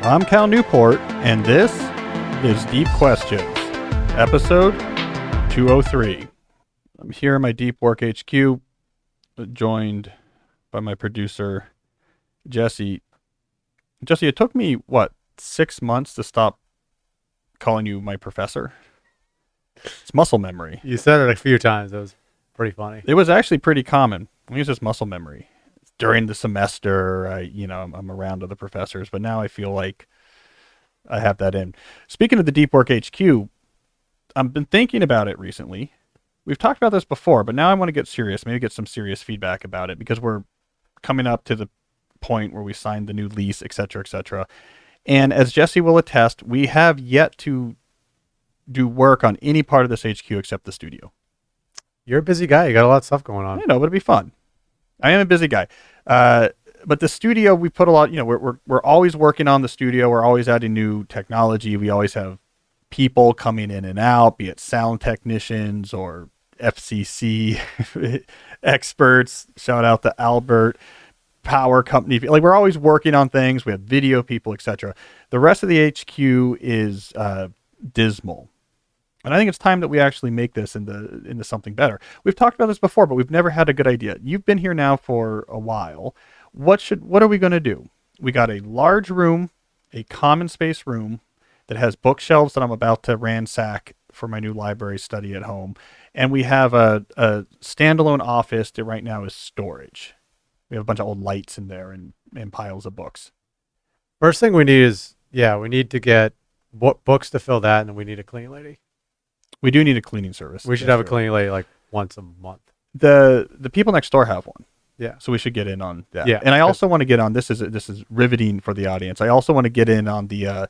I'm Cal Newport, and this is Deep Questions, episode 203. I'm here in my Deep Work HQ, joined by my producer, Jesse. Jesse, it took me, 6 months to stop calling you my professor? It's muscle memory. You said it a few times. It was pretty funny. It was actually pretty common. We use this muscle memory. During the semester, I'm around other professors, but now I feel like I have that in. Speaking of the Deep Work HQ, I've been thinking about it recently. We've talked about this before, but now I want to get serious, maybe get some serious feedback about it, because we're coming up to the point where we signed the new lease, et cetera, et cetera. And as Jesse will attest, we have yet to do work on any part of this HQ except the studio. You're a busy guy. You got a lot of stuff going on. I know, but it'll be fun. I am a busy guy. But the studio, we put a lot, we're always working on the studio. We're always adding new technology. We always have people coming in and out, be it sound technicians or FCC experts. Shout out to Albert, power company. Like, we're always working on things. We have video people, etc. The rest of the HQ is dismal. And I think it's time that we actually make this into something better. We've talked about this before, but we've never had a good idea. You've been here now for a while. What are we going to do? We got a large room, a common space room that has bookshelves that I'm about to ransack for my new library study at home. And we have a standalone office that right now is storage. We have a bunch of old lights in there and piles of books. First thing we need is, we need to get books to fill that, and then we need a cleaning lady. We do need a cleaning service. We should have a cleaning lady like once a month. The people next door have one. Yeah. So we should get in on that. Yeah. And I also want to get on, this is riveting for the audience. I also want to get in on the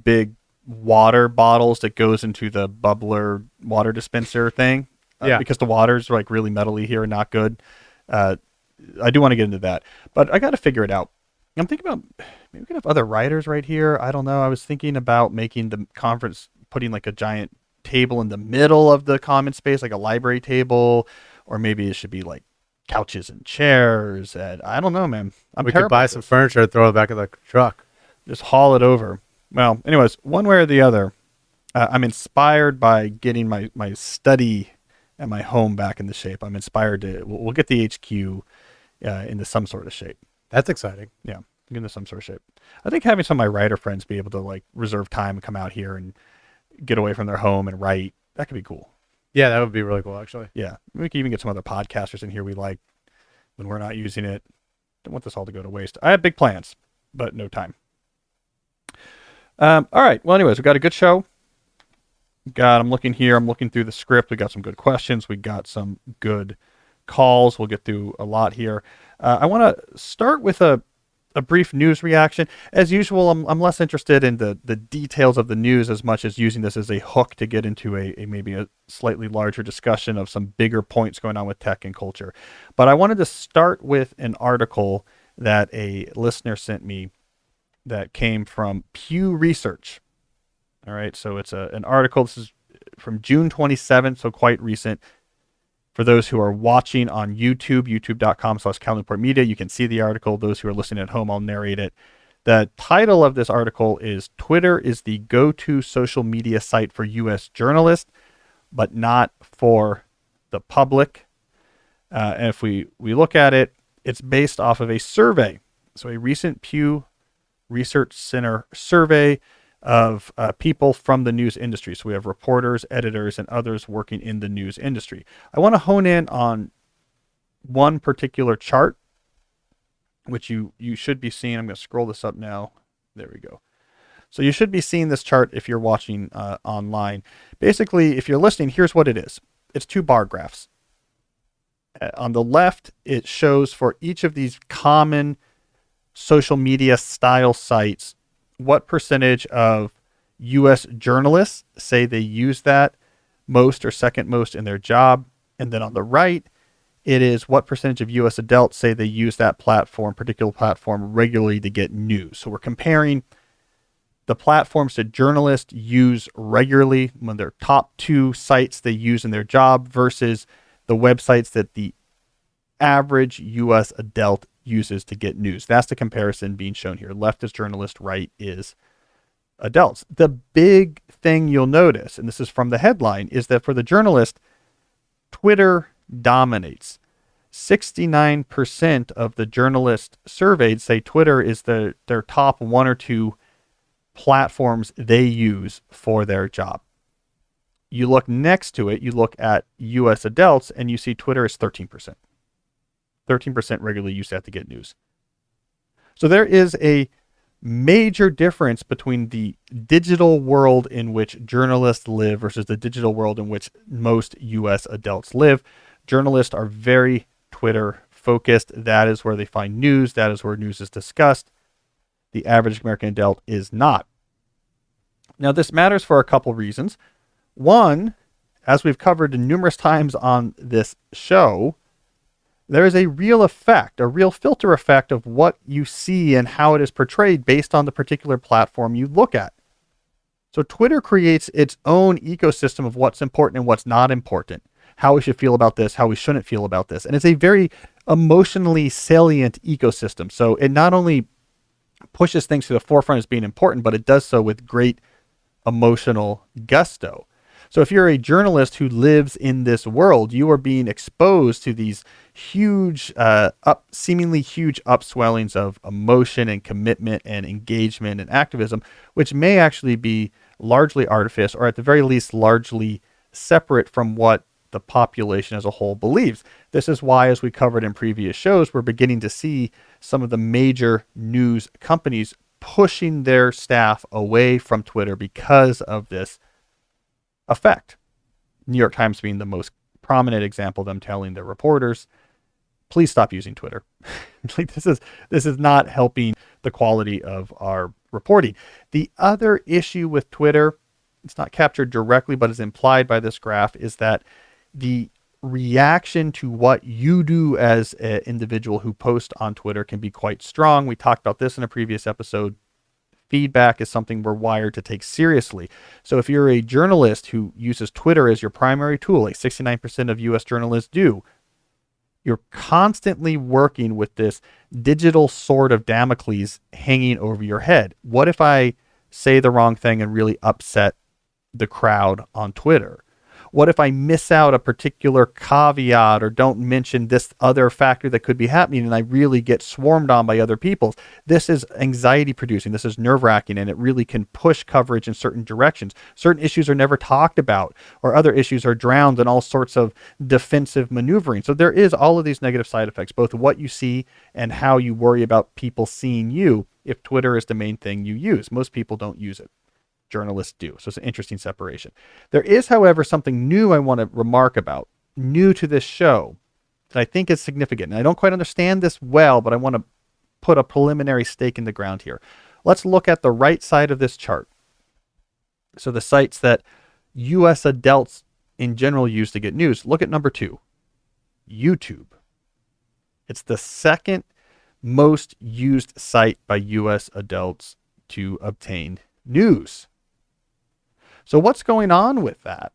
big water bottles that goes into the bubbler water dispenser thing. Because the water's like really metally here and not good. I do want to get into that, but I got to figure it out. I'm thinking about, maybe we could have other writers right here. I don't know. I was thinking about making the conference, putting like a giant table in the middle of the common space, like a library table, or maybe it should be like couches and chairs. And I don't know, man. We could buy some furniture and throw it back in the truck. Just haul it over. Well, anyways, one way or the other, I'm inspired by getting my study and my home back into shape. I'm inspired to, we'll get the HQ into some sort of shape. That's exciting. Yeah, get into some sort of shape. I think having some of my writer friends be able to like reserve time and come out here and get away from their home and write, that could be cool. Yeah, that would be really cool, actually. Yeah, we could even get some other podcasters in here we like when we're not using it. Don't want this all to go to waste. I have big plans, but no time. All right. Well, anyways, we got a good show. I'm looking through the script. We got some good questions. We got some good calls. We'll get through a lot here. I want to start with a brief news reaction. As usual, I'm less interested in the details of the news as much as using this as a hook to get into a maybe a slightly larger discussion of some bigger points going on with tech and culture. But I wanted to start with an article that a listener sent me that came from Pew Research. All right, so it's an article. This is from June 27th, so quite recent. For those who are watching on YouTube, youtube.com/Cal Newport Media, you can see the article. Those who are listening at home, I'll narrate it. The title of this article is Twitter is the go-to social media site for U.S. journalists, but not for the public. And if we look at it, it's based off of a survey. So a recent Pew Research Center survey of people from the news industry. So we have reporters, editors, and others working in the news industry. I want to hone in on one particular chart, which you should be seeing. I'm going to scroll this up now. There we go. So you should be seeing this chart if you're watching online. Basically, if you're listening, here's what it is. It's two bar graphs. On the left, it shows for each of these common social media style sites what percentage of U.S. journalists say they use that most or second most in their job. And then on the right, it is what percentage of U.S. adults say they use that particular platform regularly to get news. So we're comparing the platforms that journalists use regularly when their top two sites they use in their job versus the websites that the average U.S. adult uses to get news. That's the comparison being shown here. Left is journalist, right is adults. The big thing you'll notice, and this is from the headline, is that for the journalist, Twitter dominates. 69% of the journalists surveyed say Twitter is their top one or two platforms they use for their job. You look next to it, you look at US adults, and you see Twitter is 13%. 13% regularly use that to get news. So there is a major difference between the digital world in which journalists live versus the digital world in which most US adults live. Journalists are very Twitter focused. That is where they find news. That is where news is discussed. The average American adult is not. Now, this matters for a couple reasons. One, as we've covered numerous times on this show, there is a real effect, a real filter effect of what you see and how it is portrayed based on the particular platform you look at. So Twitter creates its own ecosystem of what's important and what's not important, how we should feel about this, how we shouldn't feel about this. And it's a very emotionally salient ecosystem. So it not only pushes things to the forefront as being important, but it does so with great emotional gusto. So if you're a journalist who lives in this world, you are being exposed to these huge, seemingly huge upswellings of emotion and commitment and engagement and activism, which may actually be largely artificial, or at the very least largely separate from what the population as a whole believes. This is why, as we covered in previous shows, we're beginning to see some of the major news companies pushing their staff away from Twitter because of this effect. New York Times being the most prominent example, them telling their reporters, please stop using Twitter. Like this is not helping the quality of our reporting. The other issue with Twitter, it's not captured directly, but is implied by this graph, is that the reaction to what you do as an individual who posts on Twitter can be quite strong. We talked about this in a previous episode. Feedback is something we're wired to take seriously. So if you're a journalist who uses Twitter as your primary tool, like 69% of US journalists do, you're constantly working with this digital sword of Damocles hanging over your head. What if I say the wrong thing and really upset the crowd on Twitter? What if I miss out a particular caveat or don't mention this other factor that could be happening and I really get swarmed on by other people? This is anxiety producing. This is nerve wracking, and it really can push coverage in certain directions. Certain issues are never talked about, or other issues are drowned in all sorts of defensive maneuvering. So there is all of these negative side effects, both what you see and how you worry about people seeing you if Twitter is the main thing you use. Most people don't use it. Journalists do. So it's an interesting separation. There is, however, something new I want to remark about, new to this show, that I think is significant. And I don't quite understand this well, but I want to put a preliminary stake in the ground here. Let's look at the right side of this chart. So the sites that US adults in general use to get news. Look at number 2, YouTube. It's the second most used site by US adults to obtain news. So what's going on with that?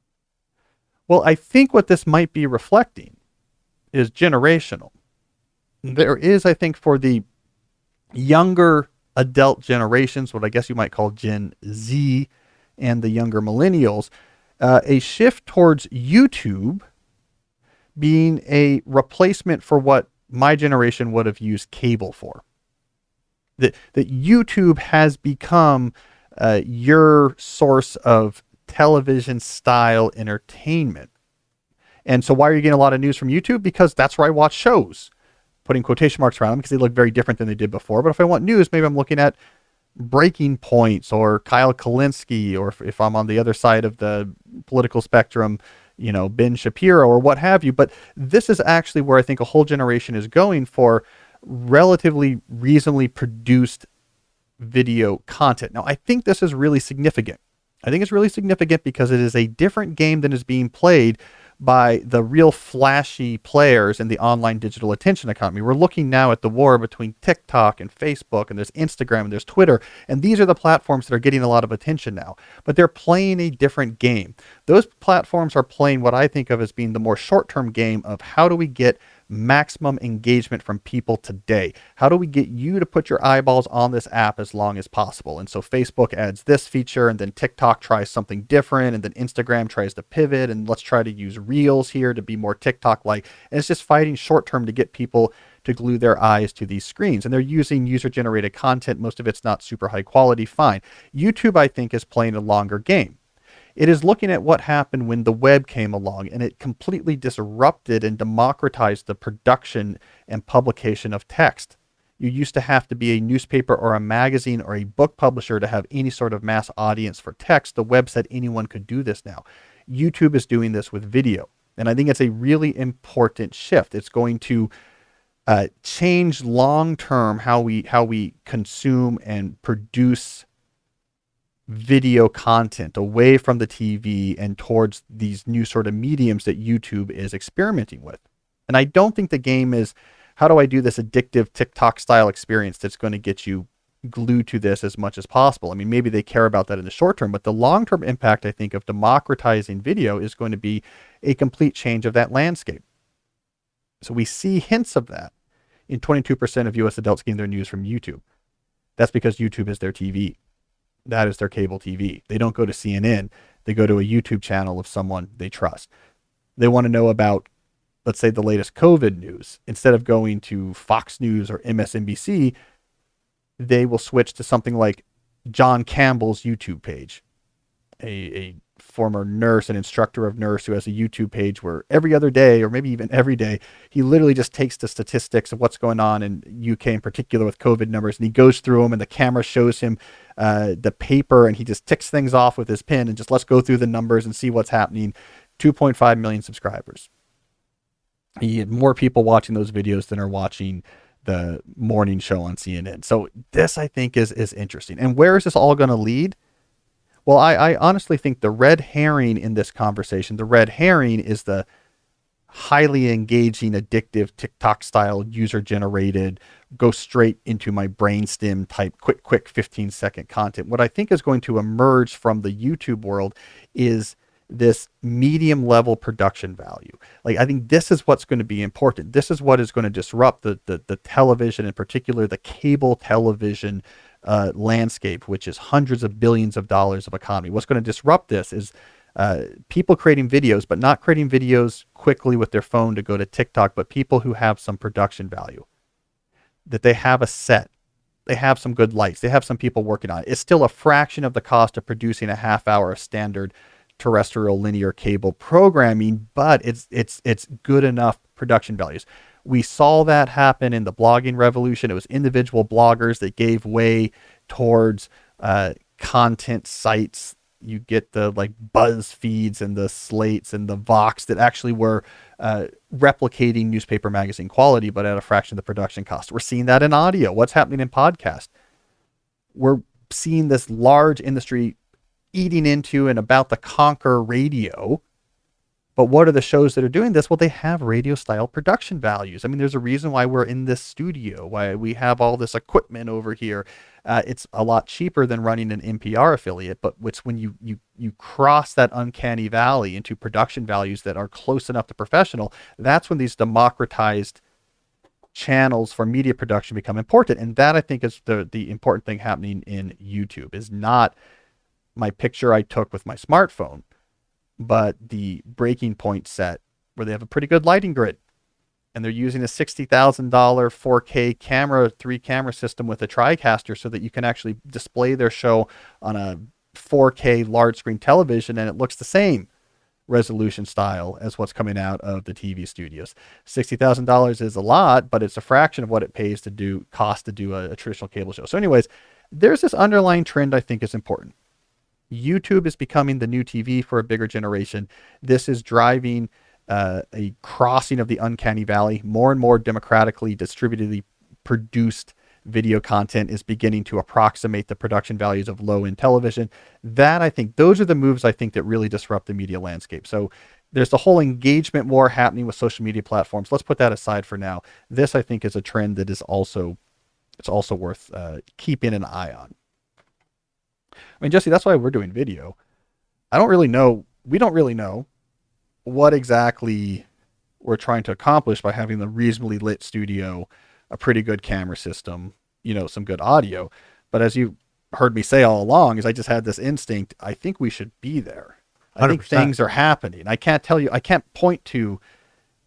Well, I think what this might be reflecting is generational. There is, I think, for the younger adult generations, what I guess you might call Gen Z and the younger millennials, a shift towards YouTube being a replacement for what my generation would have used cable for. That YouTube has become your source of television style entertainment. And so why are you getting a lot of news from YouTube? Because that's where I watch shows, putting quotation marks around them because they look very different than they did before. But if I want news, maybe I'm looking at Breaking Points or Kyle Kalinske, or if I'm on the other side of the political spectrum, Ben Shapiro or what have you. But this is actually where I think a whole generation is going for relatively reasonably produced video content. Now, I think this is really significant. I think it's really significant because it is a different game than is being played by the real flashy players in the online digital attention economy. We're looking now at the war between TikTok and Facebook, and there's Instagram and there's Twitter, and these are the platforms that are getting a lot of attention now, but they're playing a different game. Those platforms are playing what I think of as being the more short-term game of how do we get maximum engagement from people today? How do we get you to put your eyeballs on this app as long as possible? And so Facebook adds this feature, and then TikTok tries something different, and then Instagram tries to pivot, and let's try to use Reels here to be more TikTok-like. And it's just fighting short-term to get people to glue their eyes to these screens. And they're using user-generated content. Most of it's not super high quality. Fine. YouTube, I think, is playing a longer game. It is looking at what happened when the web came along, and it completely disrupted and democratized the production and publication of text. You used to have to be a newspaper or a magazine or a book publisher to have any sort of mass audience for text. The web said anyone could do this now. YouTube is doing this with video. And I think it's a really important shift. It's going to change long-term how we consume and produce video content away from the TV and towards these new sort of mediums that YouTube is experimenting with. And I don't think the game is, how do I do this addictive TikTok style experience that's going to get you glued to this as much as possible? I mean, maybe they care about that in the short term, but the long-term impact, I think, of democratizing video is going to be a complete change of that landscape. So we see hints of that in 22% of US adults getting their news from YouTube. That's because YouTube is their TV. That is their cable TV. They don't go to CNN. They go to a YouTube channel of someone they trust. They want to know about, let's say, the latest COVID news. Instead of going to Fox News or MSNBC, they will switch to something like John Campbell's YouTube page, a former nurse and instructor of nurse who has a YouTube page where every other day, or maybe even every day, he literally just takes the statistics of what's going on in UK in particular with COVID numbers, and he goes through them, and the camera shows him the paper, and he just ticks things off with his pen and just let's go through the numbers and see what's happening. 2.5 million subscribers. He had more people watching those videos than are watching the morning show on CNN. So this, I think, is interesting. And where is this all going to lead? Well, I honestly think the red herring in this conversation, the red herring is the highly engaging, addictive, TikTok-style, user-generated, go straight into my brainstem type, quick 15-second content. What I think is going to emerge from the YouTube world is this medium-level production value. Like, I think this is what's going to be important. This is what is going to disrupt the television, in particular, the cable television landscape, which is hundreds of billions of dollars of economy. What's going to disrupt this is people creating videos, but not creating videos quickly with their phone to go to TikTok, but people who have some production value, that they have a set, they have some good lights, they have some people working on it. It's still a fraction of the cost of producing a half hour of standard terrestrial linear cable programming, but it's good enough production values. We saw that happen in the blogging revolution. It was individual bloggers that gave way towards content sites. You get the like BuzzFeeds and the Slates and the Vox that actually were replicating newspaper magazine quality, but at a fraction of the production cost. We're seeing that in audio. What's happening in podcast? We're seeing this large industry eating into and about to conquer radio. But what are the shows that are doing this? Well, they have radio style production values. I mean, there's a reason why we're in this studio, why we have all this equipment over here. It's a lot cheaper than running an NPR affiliate, but it's when you cross that uncanny valley into production values that are close enough to professional, that's when these democratized channels for media production become important. And that, I think, is the important thing happening in YouTube, is not my picture I took with my smartphone, but the breaking point set where they have a pretty good lighting grid, and they're using a $60,000 4K camera, 3-camera system with a TriCaster so that you can actually display their show on a 4K large screen television, and it looks the same resolution style as what's coming out of the TV studios. $60,000 is a lot, but it's a fraction of what it costs to do a traditional cable show. So anyways, there's this underlying trend I think is important. YouTube is becoming the new TV for a bigger generation. This is driving a crossing of the uncanny valley. More and more democratically distributedly produced video content is beginning to approximate the production values of low-end television. That, I think, those are the moves I think that really disrupt the media landscape. So there's the whole engagement war happening with social media platforms. Let's put that aside for now. This, I think, is a trend that is also worth keeping an eye on. I mean, Jesse, that's why we're doing video. We don't really know what exactly we're trying to accomplish by having the reasonably lit studio, a pretty good camera system, some good audio. But as you heard me say all along, is I just had this instinct. I think we should be there. I think 100%. things are happening. I can't point to,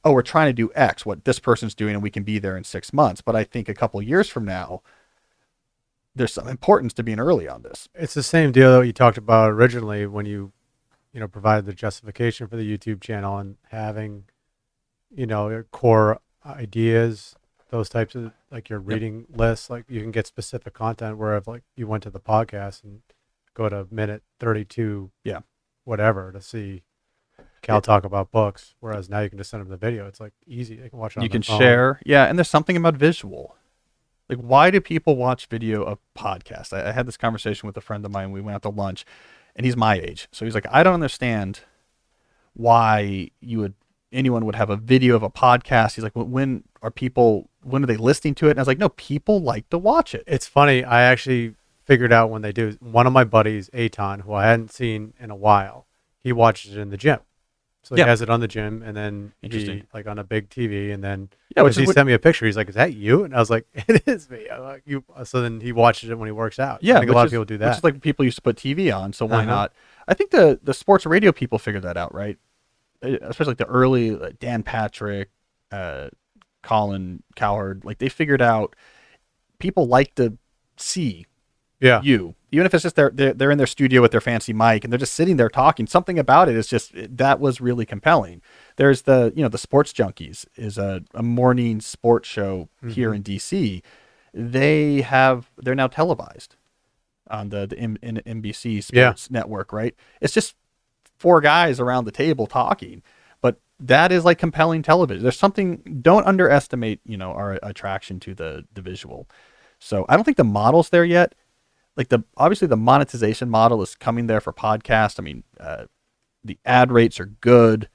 oh, we're trying to do X, what this person's doing, and we can be there in 6 months. But I think a couple of years from now, there's some importance to being early on this. It's the same deal that you talked about originally when you provided the justification for the YouTube channel and having, your core ideas, those types of, like your reading lists, like you can get specific content where if like you went to the podcast and go to minute 32, whatever, to see Cal talk about books, whereas now you can just send them the video. It's like easy. They can watch it on You their can phone. share. Yeah. And there's something about visual. Like, why do people watch video of podcasts? I had this conversation with a friend of mine. We went out to lunch, and he's my age. So he's like, I don't understand why anyone would have a video of a podcast. He's like, when are they listening to it? And I was like, no, people like to watch it. It's funny. I actually figured out when they do. One of my buddies, Aton, who I hadn't seen in a while, he watches it in the gym. So he has it on the gym, and then he, like on a big TV, and then he sent me a picture. He's like, "Is that you?" And I was like, "It is me." I'm like, "You." So then he watches it when he works out. Yeah, I think a lot of people do that. Which is like people used to put TV on, so why not? I think the sports radio people figured that out, right? Especially like the early Dan Patrick, Colin Cowherd, like they figured out people like to see you, even if it's just they're in their studio with their fancy mic and they're just sitting there talking. Something about it is just that was really compelling. There's the Sports Junkies is a morning sports show here in DC. They're now televised on the NBC Sports Network, right? It's just 4 guys around the table talking, but that is like compelling television. There's something. Don't underestimate our attraction to the visual. So I don't think the model's there yet. Like obviously the monetization model is coming there for podcasts. I mean, the ad rates are good.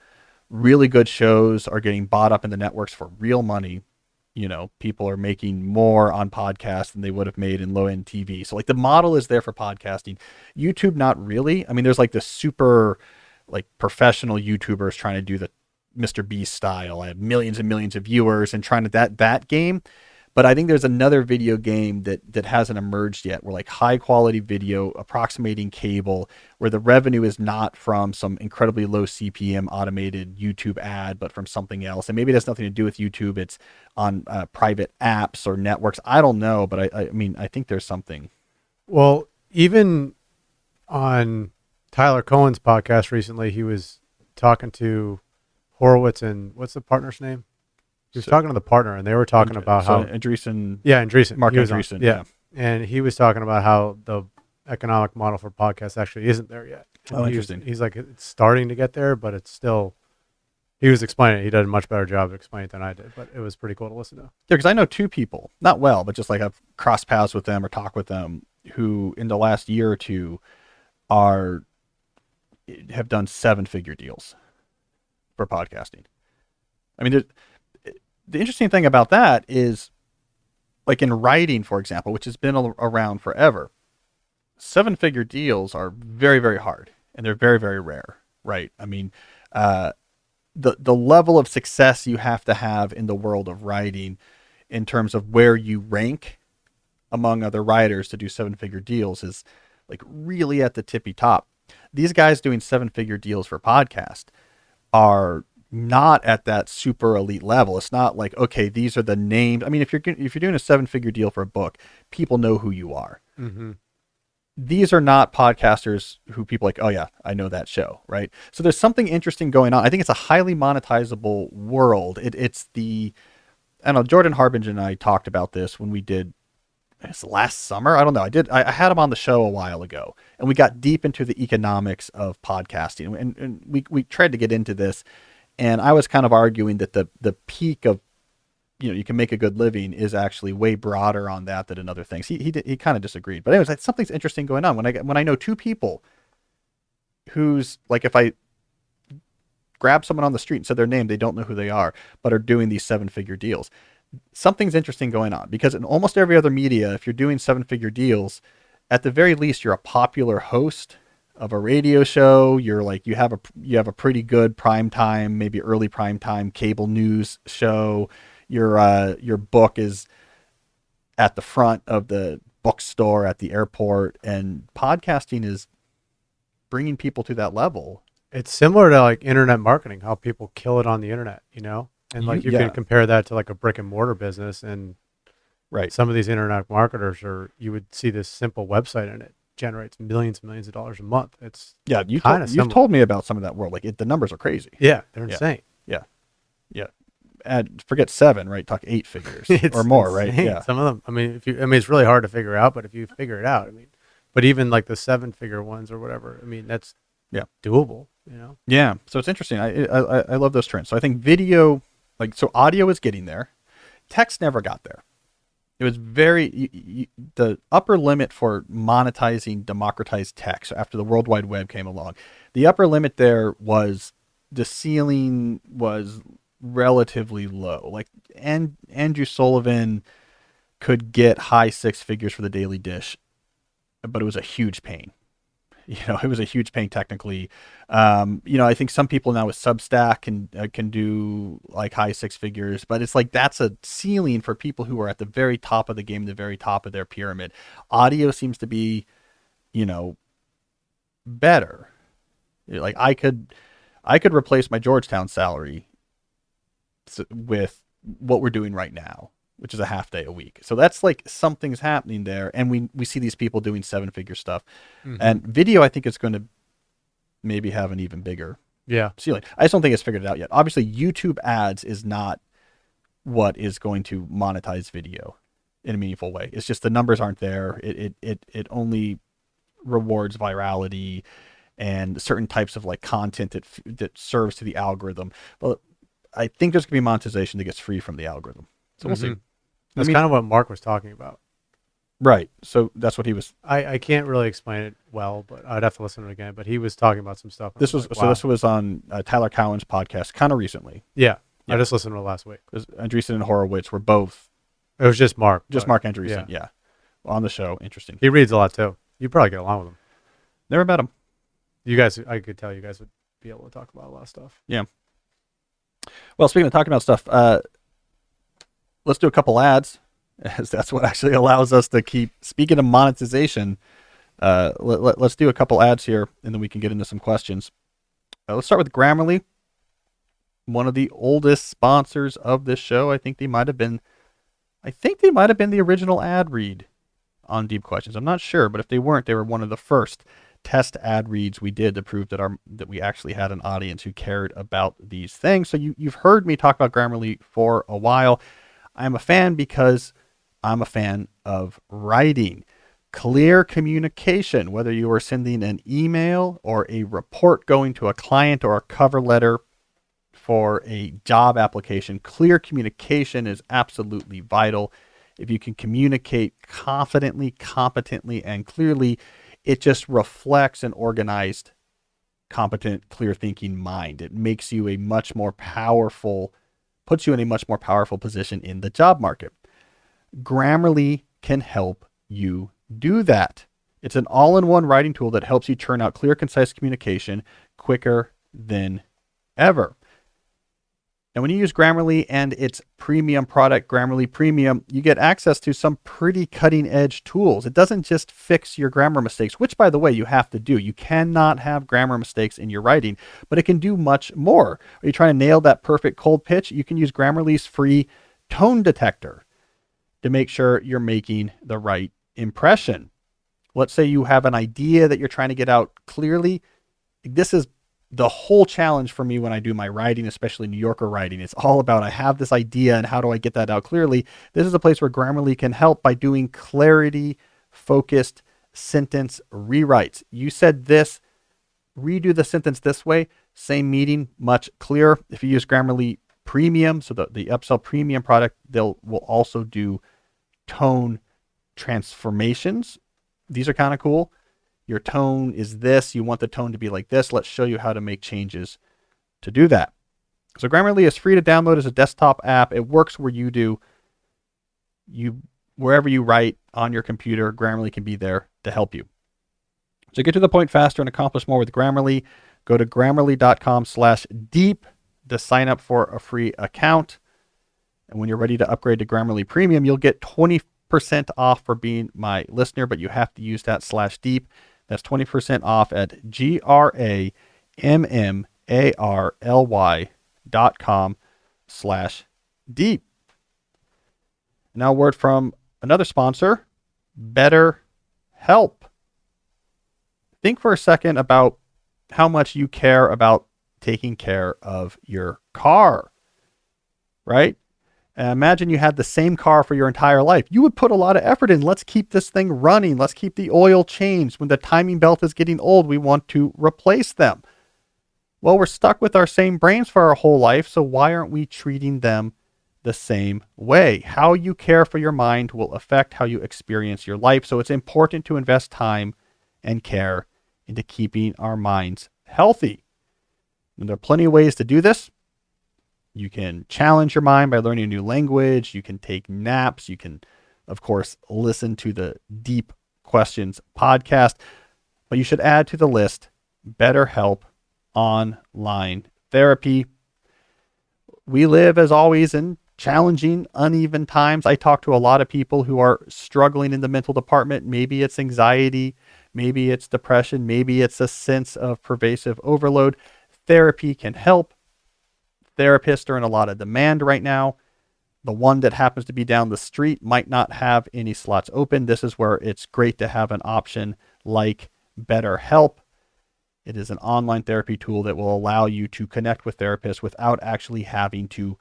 Really good shows are getting bought up in the networks for real money. People are making more on podcasts than they would have made in low end TV. So like the model is there for podcasting. YouTube, not really. I mean, there's like the super like professional YouTubers trying to do the Mr. Beast style. I have millions and millions of viewers and trying to that game. But I think there's another video game that hasn't emerged yet, where like high quality video approximating cable, where the revenue is not from some incredibly low CPM automated YouTube ad, but from something else. And maybe it has nothing to do with YouTube. It's on private apps or networks. I don't know, but I mean, I think there's something. Well, even on Tyler Cohen's podcast recently, he was talking to Horowitz and what's the partner's name? He was talking to the partner, and they were talking about how Andreesen. Yeah, Andreesen. Mark Andreesen. Yeah. And he was talking about how the economic model for podcasts actually isn't there yet. And Interesting. He's like, it's starting to get there, but it's still. He was explaining it. He did a much better job of explaining it than I did, but it was pretty cool to listen to. Yeah, because I know 2 people, not well, but just like I've crossed paths with them or talked with them, who in the last year or 2 have done 7-figure deals for podcasting. I mean, the interesting thing about that is, like in writing, for example, which has been around forever, 7-figure deals are very, very hard, and they're very, very rare, right? I mean, the level of success you have to have in the world of writing in terms of where you rank among other writers to do 7-figure deals is like really at the tippy top. These guys doing 7-figure deals for podcast are not at that super elite level. It's not like, okay, these are the names. I mean, if you're doing a 7-figure deal for a book, people know who you are. Mm-hmm. These are not podcasters who people like, oh yeah, I know that show, right? So there's something interesting going on. I think it's a highly monetizable world. It's I don't know, Jordan Harbinger and I talked about this when we did, it's last summer. I don't know. I had him on the show a while ago, and we got deep into the economics of podcasting, and we tried to get into this. And I was kind of arguing that the peak of, you can make a good living is actually way broader on that than in other things. He kind of disagreed. But anyways, something's interesting going on. When I know 2 people who's like, if I grab someone on the street and said their name, they don't know who they are, but are doing these 7-figure deals. Something's interesting going on, because in almost every other media, if you're doing 7-figure deals, at the very least, you're a popular host of a radio show. You're like, you have a pretty good prime time, maybe early prime time cable news show. Your book is at the front of the bookstore at the airport, and podcasting is bringing people to that level. It's similar to like internet marketing, how people kill it on the internet, and like you Yeah. can compare that to like a brick and mortar business, and Right. some of these internet marketers you would see this simple website and it generates millions and millions of dollars a month. It's Yeah, you've told me about some of that world. Like the numbers are crazy. yeah, they're Yeah. insane. Yeah. Forget 7, right? Talk 8 figures It's or more, right? insane. Yeah. Some of them. I mean, it's really hard to figure out, but if you figure it out, but even like the 7-figure ones or whatever, that's doable. Yeah. So it's interesting. I love those trends. So I think video, so audio is getting there. Text never got there. It was the upper limit for monetizing democratized text after the World Wide Web came along. The upper limit there was the ceiling was relatively low. Like Andrew Sullivan could get high 6 figures for the Daily Dish, but it was a huge pain. It was a huge pain technically. I think some people now with Substack can do like high 6 figures, but it's like that's a ceiling for people who are at the very top of the game, the very top of their pyramid. Audio seems to be, better. Like I could replace my Georgetown salary with what we're doing right now, which is a half day a week. So that's like something's happening there. And we see these people doing 7-figure stuff. Mm-hmm. And video, I think, is going to maybe have an even bigger ceiling. I just don't think it's figured it out yet. Obviously, YouTube ads is not what is going to monetize video in a meaningful way. It's just the numbers aren't there. It only rewards virality and certain types of like content that serves to the algorithm. But I think there's going to be monetization that gets free from the algorithm. So we'll see. That's kind of what Mark was talking about. Right. So that's what he was. I can't really explain it well, but I'd have to listen to it again. But he was talking about some stuff. This was on Tyler Cowen's podcast kind of recently. Yeah. I just listened to it last week. Andreessen and Horowitz were both. It was just Mark. Just Mark Andreessen. Yeah. On the show. Interesting. He reads a lot too. You'd probably get along with him. Never met him. You guys, I could tell you guys would be able to talk about a lot of stuff. Yeah. Well, speaking of talking about stuff, let's do a couple ads, as that's what actually allows us to keep speaking of monetization. Let's do a couple ads here, and then we can get into some questions. Let's start with Grammarly, one of the oldest sponsors of this show. I think they might have been the original ad read on Deep Questions. I'm not sure, but if they weren't, they were one of the first test ad reads we did to prove that we actually had an audience who cared about these things. So you've heard me talk about Grammarly for a while. I'm a fan because I'm a fan of writing. Clear communication, whether you are sending an email or a report going to a client or a cover letter for a job application, clear communication is absolutely vital. If you can communicate confidently, competently, and clearly, it just reflects an organized, competent, clear-thinking mind. It makes you puts you in a much more powerful position in the job market. Grammarly can help you do that. It's an all-in-one writing tool that helps you churn out clear, concise communication quicker than ever. And when you use Grammarly and its premium product, Grammarly Premium, you get access to some pretty cutting-edge tools. It doesn't just fix your grammar mistakes, which, by the way, you have to do. You cannot have grammar mistakes in your writing, but it can do much more. Are you trying to nail that perfect cold pitch? You can use Grammarly's free tone detector to make sure you're making the right impression. Let's say you have an idea that you're trying to get out clearly. This is the whole challenge for me when I do my writing, especially New Yorker writing. It's all about, I have this idea and how do I get that out clearly? This is a place where Grammarly can help by doing clarity, focused sentence rewrites. You said this, redo the sentence this way, same meaning, much clearer. If you use Grammarly Premium, so the upsell Premium product, will also do tone transformations. These are kind of cool. Your tone is this. You want the tone to be like this. Let's show you how to make changes to do that. So Grammarly is free to download as a desktop app. It works where you do. Wherever you write on your computer, Grammarly can be there to help you. So get to the point faster and accomplish more with Grammarly. Go to grammarly.com/deep to sign up for a free account. And when you're ready to upgrade to Grammarly Premium, you'll get 20% off for being my listener, but you have to use that /deep. That's 20% off at grammarly.com/deep. Now, a word from another sponsor, BetterHelp. Think for a second about how much you care about taking care of your car, right? Imagine you had the same car for your entire life. You would put a lot of effort in. Let's keep this thing running. Let's keep the oil changed. When the timing belt is getting old, we want to replace them. Well, we're stuck with our same brains for our whole life, so why aren't we treating them the same way? How you care for your mind will affect how you experience your life, so it's important to invest time and care into keeping our minds healthy. And there are plenty of ways to do this. You can challenge your mind by learning a new language. You can take naps. You can, of course, listen to the Deep Questions podcast. But you should add to the list BetterHelp online therapy. We live, as always, in challenging, uneven times. I talk to a lot of people who are struggling in the mental department. Maybe it's anxiety. Maybe it's depression. Maybe it's a sense of pervasive overload. Therapy can help. Therapists are in a lot of demand right now. The one that happens to be down the street might not have any slots open. This is where it's great to have an option like BetterHelp. It is an online therapy tool that will allow you to connect with therapists without actually having to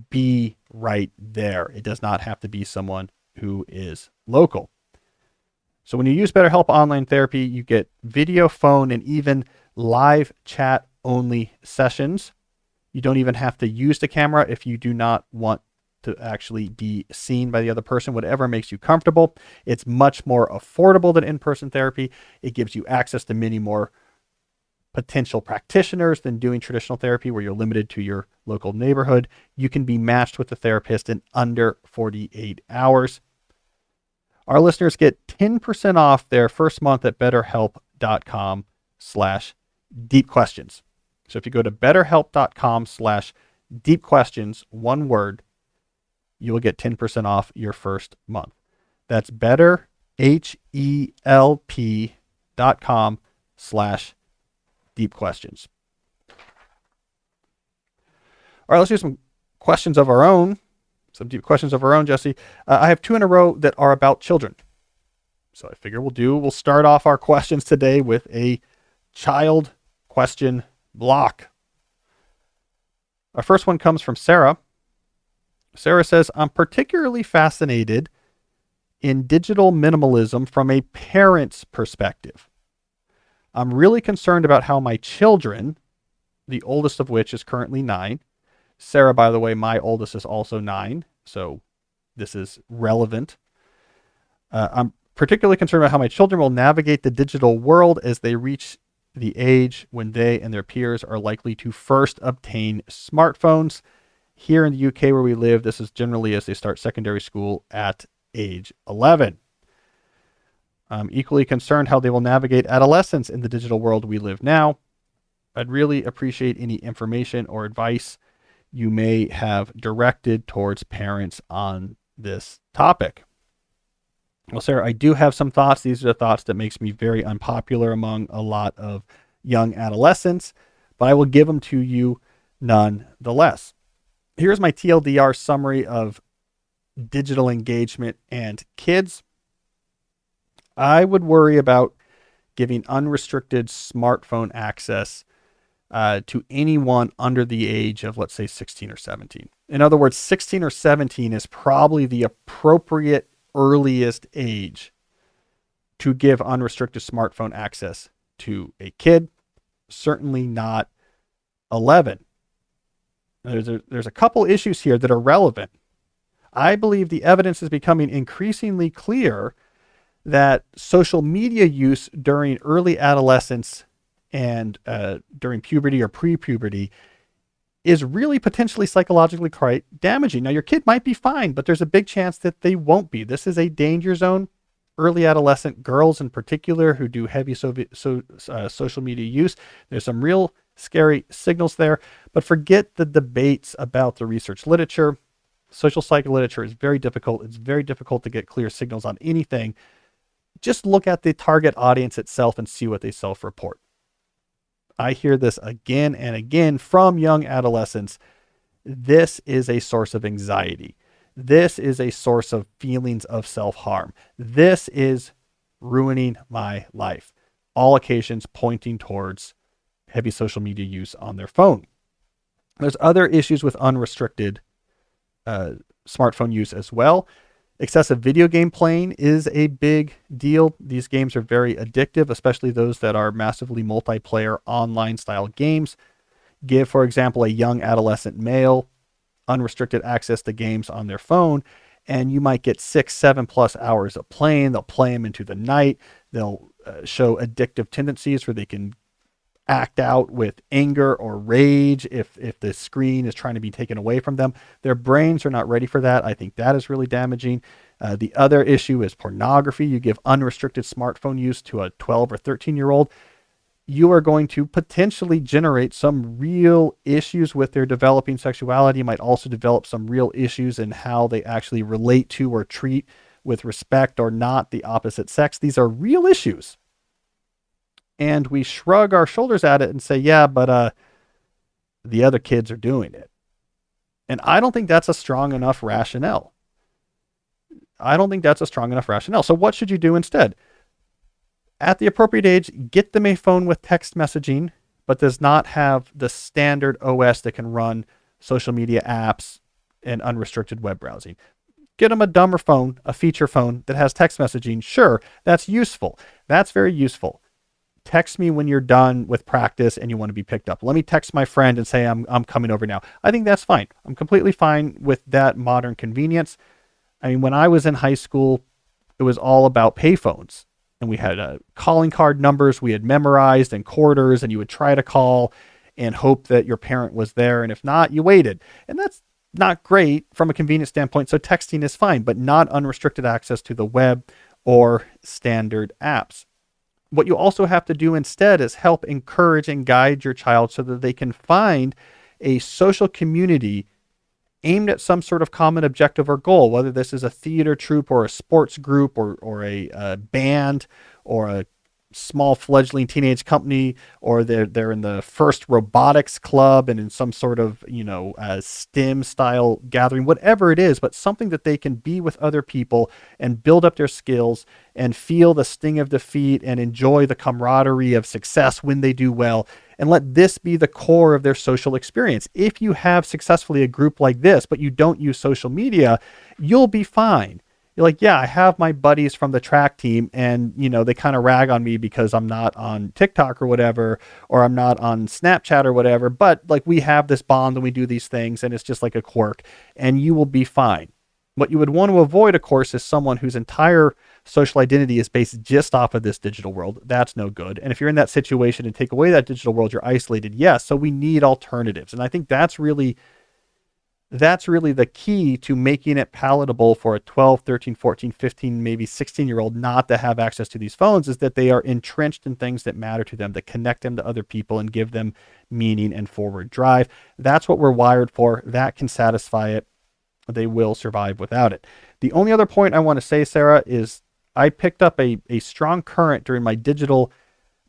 be right there. It does not have to be someone who is local. So when you use BetterHelp online therapy, you get video, phone, and even live chat only sessions. You don't even have to use the camera if you do not want to actually be seen by the other person, whatever makes you comfortable. It's much more affordable than in-person therapy. It gives you access to many more potential practitioners than doing traditional therapy where you're limited to your local neighborhood. You can be matched with a therapist in under 48 hours. Our listeners get 10% off their first month at betterhelp.com/deepquestions. So if you go to betterhelp.com/deepquestions, one word, you will get 10% off your first month. That's betterhelp.com/deepquestions. All right, let's do some questions of our own. Some deep questions of our own, Jesse. I have 2 in a row that are about children. So I figure we'll start off our questions today with a child question block. Our first one comes from Sarah. Sarah says, I'm particularly fascinated in digital minimalism from a parent's perspective. I'm really concerned about how my children, the oldest of which is currently 9. Sarah, by the way, my oldest is also 9, so this is relevant. I'm particularly concerned about how my children will navigate the digital world as they reach the age when they and their peers are likely to first obtain smartphones. Here in the UK where we live, this is generally as they start secondary school at age 11. I'm equally concerned how they will navigate adolescence in the digital world we live now. I'd really appreciate any information or advice you may have directed towards parents on this topic. Well, Sarah, I do have some thoughts. These are the thoughts that makes me very unpopular among a lot of young adolescents, but I will give them to you nonetheless. Here's my TLDR summary of digital engagement and kids. I would worry about giving unrestricted smartphone access to anyone under the age of, let's say, 16 or 17. In other words, 16 or 17 is probably the appropriate earliest age to give unrestricted smartphone access to a kid. Certainly not 11. There's a couple issues here that are relevant. I believe the evidence is becoming increasingly clear that social media use during early adolescence and during puberty or pre-puberty is really potentially psychologically quite damaging. Now, your kid might be fine, but there's a big chance that they won't be. This is a danger zone. early adolescent girls in particular who do heavy social media use. There's some real scary signals there, but forget the debates about the research literature. Social psych literature is very difficult. It's very difficult to get clear signals on anything. Just look at the target audience itself and see what they self-report. I hear this again and again from young adolescents. This is a source of anxiety. This is a source of feelings of self-harm. This is ruining my life. All occasions pointing towards heavy social media use on their phone. There's other issues with unrestricted smartphone use as well. Excessive video game playing is a big deal. These games are very addictive, especially those that are massively multiplayer online style games. Give, for example, a young adolescent male unrestricted access to games on their phone, and you might get 6-7+ hours of playing. They'll play them into the night. They'll show addictive tendencies where they can act out with anger or rage if the screen is trying to be taken away from them. Their brains are not ready for that. I think that is really damaging. The other issue is pornography. You give unrestricted smartphone use to a 12 or 13-year-old, you are going to potentially generate some real issues with their developing sexuality. You might also develop some real issues in how they actually relate to or treat with respect or not the opposite sex. These are real issues. And we shrug our shoulders at it and say, yeah, but the other kids are doing it. And I don't think that's a strong enough rationale. So what should you do instead? At the appropriate age, get them a phone with text messaging, but does not have the standard OS that can run social media apps and unrestricted web browsing. Get them a dumber phone, a feature phone that has text messaging. Sure, that's useful. That's very useful. Text me when you're done with practice and you want to be picked up. Let me text my friend and say I'm coming over now. I think that's fine. I'm completely fine with that modern convenience. I mean, when I was in high school, it was all about payphones. And we had calling card numbers we had memorized and quarters, and you would try to call and hope that your parent was there. And if not, you waited. And that's not great from a convenience standpoint. So texting is fine, but not unrestricted access to the web or standard apps. What you also have to do instead is help encourage and guide your child so that they can find a social community aimed at some sort of common objective or goal, whether this is a theater troupe or a sports group or a band or a small fledgling teenage company, or they're in the first robotics club and in some sort of, STEM style gathering, whatever it is, but something that they can be with other people and build up their skills and feel the sting of defeat and enjoy the camaraderie of success when they do well. And let this be the core of their social experience. If you have successfully a group like this, but you don't use social media, you'll be fine. You're like, yeah, I have my buddies from the track team and, they kind of rag on me because I'm not on TikTok or whatever, or I'm not on Snapchat or whatever, but like we have this bond and we do these things and it's just like a quirk and you will be fine. What you would want to avoid, of course, is someone whose entire social identity is based just off of this digital world. That's no good. And if you're in that situation and take away that digital world, you're isolated. Yes. So we need alternatives. And I think that's really the key to making it palatable for a 12, 13, 14, 15, maybe 16-year-old not to have access to these phones, is that they are entrenched in things that matter to them, that connect them to other people and give them meaning and forward drive. That's what we're wired for. That can satisfy it. They will survive without it. The only other point I want to say, Sarah, is I picked up a strong current during my digital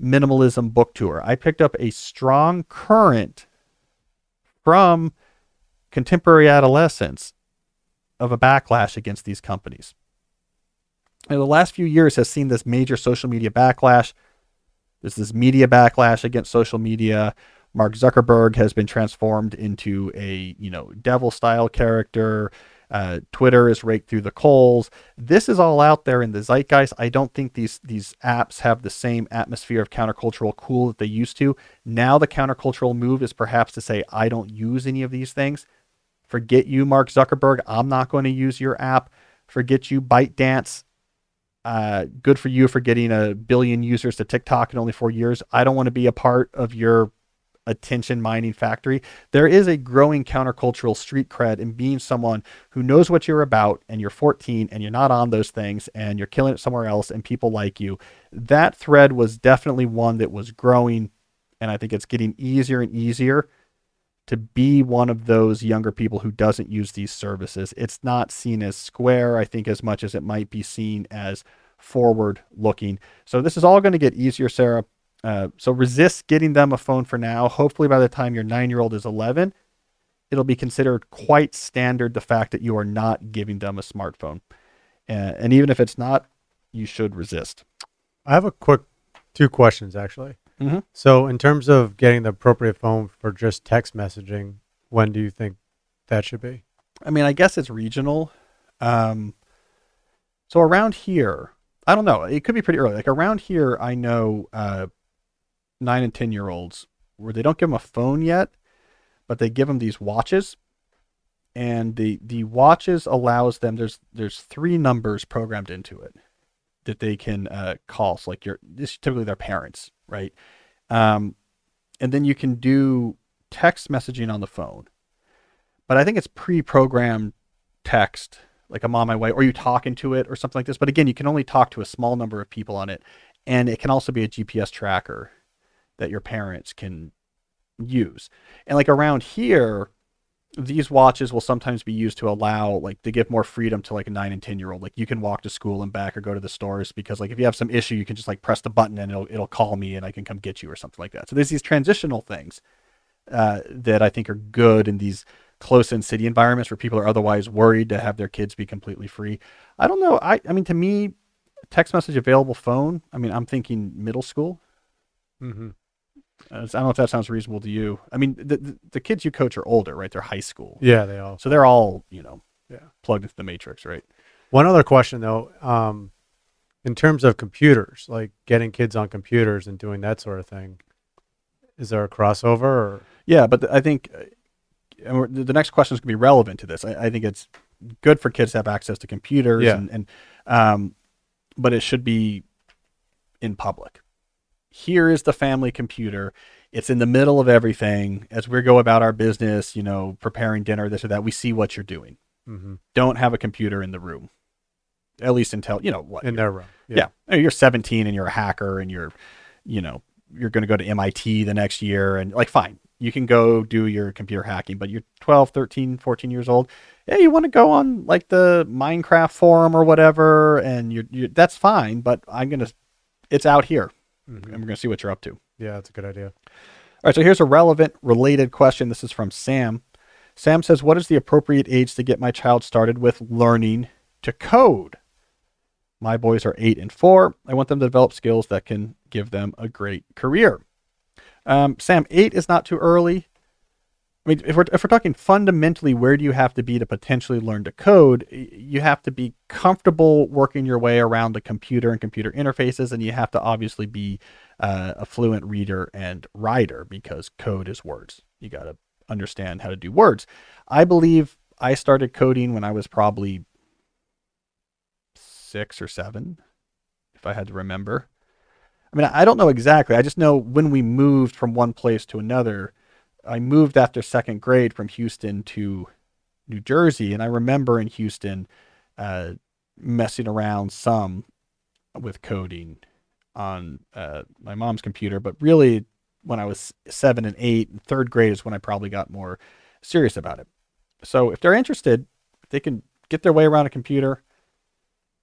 minimalism book tour. I picked up a strong current from contemporary adolescence of a backlash against these companies. And the last few years has seen this major social media backlash. There's this media backlash against social media. Mark Zuckerberg has been transformed into a, devil style character. Twitter is raked through the coals. This is all out there in the zeitgeist. I don't think these apps have the same atmosphere of countercultural cool that they used to. Now the countercultural move is perhaps to say, I don't use any of these things. Forget you, Mark Zuckerberg. I'm not going to use your app. Forget you, ByteDance. Good for you for getting 1 billion users to TikTok in only 4 years. I don't want to be a part of your attention mining factory. There is a growing countercultural street cred in being someone who knows what you're about, and you're 14 and you're not on those things and you're killing it somewhere else and people like you. That thread was definitely one that was growing, and I think it's getting easier and easier to be one of those younger people who doesn't use these services. It's not seen as square, I think, as much as it might be seen as forward looking. So this is all going to get easier, Sarah. So resist getting them a phone for now. Hopefully by the time your 9-year-old is 11, it'll be considered quite standard, the fact that you are not giving them a smartphone. And even if it's not, you should resist. I have a quick 2 questions, actually. Mm-hmm. So in terms of getting the appropriate phone for just text messaging, when do you think that should be? I mean, I guess it's regional. So around here, I don't know. It could be pretty early. Like around here, I know 9 and 10-year-olds where they don't give them a phone yet, but they give them these watches, and the watches allows them, there's 3 numbers programmed into it that they can call. So like this is typically their parents, right? And then you can do text messaging on the phone, but I think it's pre-programmed text, like I'm on my way, or you talk into it or something like this. But again, you can only talk to a small number of people on it, and it can also be a GPS tracker that your parents can use. And like around here, these watches will sometimes be used to allow, like, to give more freedom to like a 9 and 10-year-old. Like you can walk to school and back or go to the stores, because like if you have some issue, you can just like press the button and it'll call me and I can come get you or something like that. So there's these transitional things that I think are good in these close-in city environments where people are otherwise worried to have their kids be completely free. I don't know. I mean, to me, text message available phone, I mean, I'm thinking middle school. Mm-hmm. I don't know if that sounds reasonable to you. I mean, the kids you coach are older, right? They're high school. Yeah, they all. So they're all, Yeah. plugged into the matrix, right? One other question though, in terms of computers, like getting kids on computers and doing that sort of thing, is there a crossover? Or? Yeah, but I think the next question is going to be relevant to this. I think it's good for kids to have access to computers, Yeah. But it should be in public. Here is the family computer. It's in the middle of everything. As we go about our business, preparing dinner, this or that, we see what you're doing. Mm-hmm. Don't have a computer in the room, at least until, what? In their room. Yeah. You're 17 and you're a hacker and you're going to go to MIT the next year, and like, fine, you can go do your computer hacking, but you're 12, 13, 14 years old. Yeah, you want to go on like the Minecraft forum or whatever, and you that's fine, but it's out here. Mm-hmm. And we're going to see what you're up to. Yeah, that's a good idea. All right, so here's a relevant, related question. This is from Sam. Sam says, what is the appropriate age to get my child started with learning to code? My boys are 8 and 4. I want them to develop skills that can give them a great career. Sam, 8 is not too early. I mean, if we're talking fundamentally, where do you have to be to potentially learn to code? You have to be comfortable working your way around the computer and computer interfaces, and you have to obviously be a fluent reader and writer, because code is words. You got to understand how to do words. I believe I started coding when I was probably 6 or 7, if I had to remember. I mean, I don't know exactly. I just know when we moved from one place to another, I moved after 2nd grade from Houston to New Jersey, and I remember in Houston messing around some with coding on my mom's computer, but really when I was 7 and 8, 3rd grade is when I probably got more serious about it. So if they're interested, they can get their way around a computer,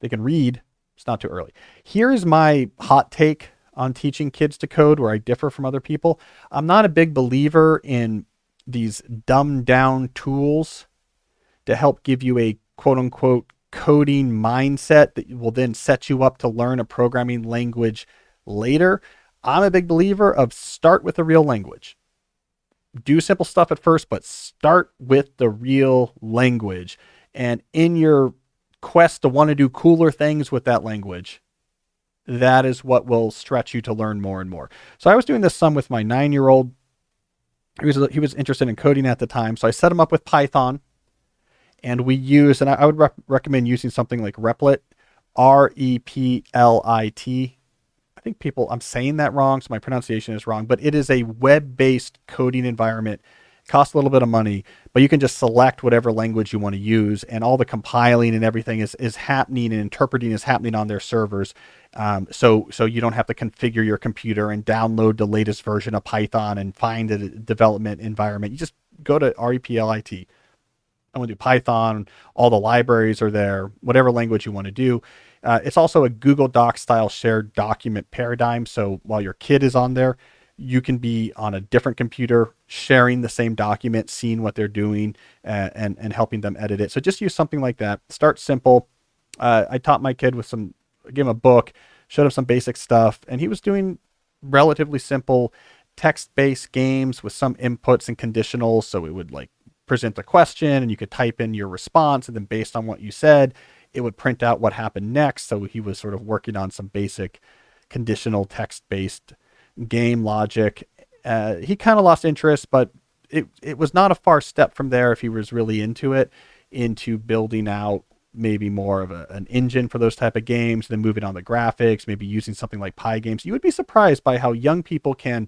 they can read. It's not too early. Here is my hot take on teaching kids to code, where I differ from other people. I'm not a big believer in these dumbed down tools to help give you a quote unquote coding mindset that will then set you up to learn a programming language later. I'm a big believer of start with a real language. Do simple stuff at first, but start with the real language. And in your quest to want to do cooler things with that language, that is what will stretch you to learn more and more. So I was doing this some with my 9-year-old. He was interested in coding at the time. So I set him up with Python, and we use, and I would recommend using something like Replit, Replit. think people, I'm saying that wrong, so my pronunciation is wrong, but it is a web-based coding environment. It costs a little bit of money, but you can just select whatever language you want to use, and all the compiling and everything is happening, and interpreting is happening on their servers. So you don't have to configure your computer and download the latest version of Python and find a development environment. You just go to REPLIT. I want to do Python. All the libraries are there, whatever language you want to do. It's also a Google Docs style shared document paradigm. So while your kid is on there, you can be on a different computer sharing the same document, seeing what they're doing, and helping them edit it. So just use something like that. Start simple. I taught my kid with gave him a book, showed him some basic stuff, and he was doing relatively simple text-based games with some inputs and conditionals. So it would like present a question and you could type in your response, and then based on what you said, it would print out what happened next. So he was sort of working on some basic conditional text-based game logic. He kind of lost interest, but it was not a far step from there if he was really into it, into building out maybe more of an engine for those type of games, then moving on the graphics, maybe using something like Pie games. You would be surprised by how young people can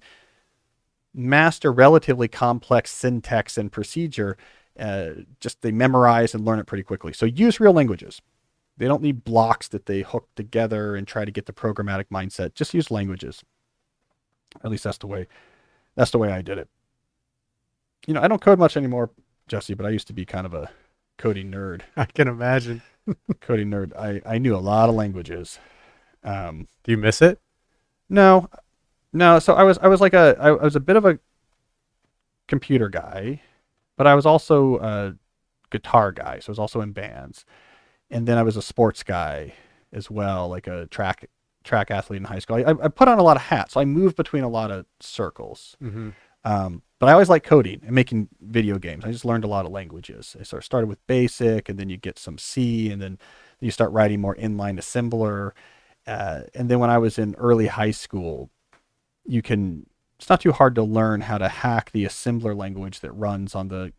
master relatively complex syntax and procedure. Just they memorize and learn it pretty quickly. So use real languages. They don't need blocks that they hook together and try to get the programmatic mindset. Just use languages. At least that's the way I did it. I don't code much anymore, Jesse, but I used to be kind of a coding nerd. I can imagine. Coding nerd. I knew a lot of languages. Do you miss it? No. So I was a bit of a computer guy, but I was also a guitar guy. So I was also in bands. And then I was a sports guy as well, like a track athlete in high school. I put on a lot of hats. So I moved between a lot of circles. Mm-hmm. But I always liked coding and making video games. I just learned a lot of languages. I sort of started with BASIC, and then you get some C, and then you start writing more inline assembler. And then when I was in early high school, it's not too hard to learn how to hack the assembler language that runs on the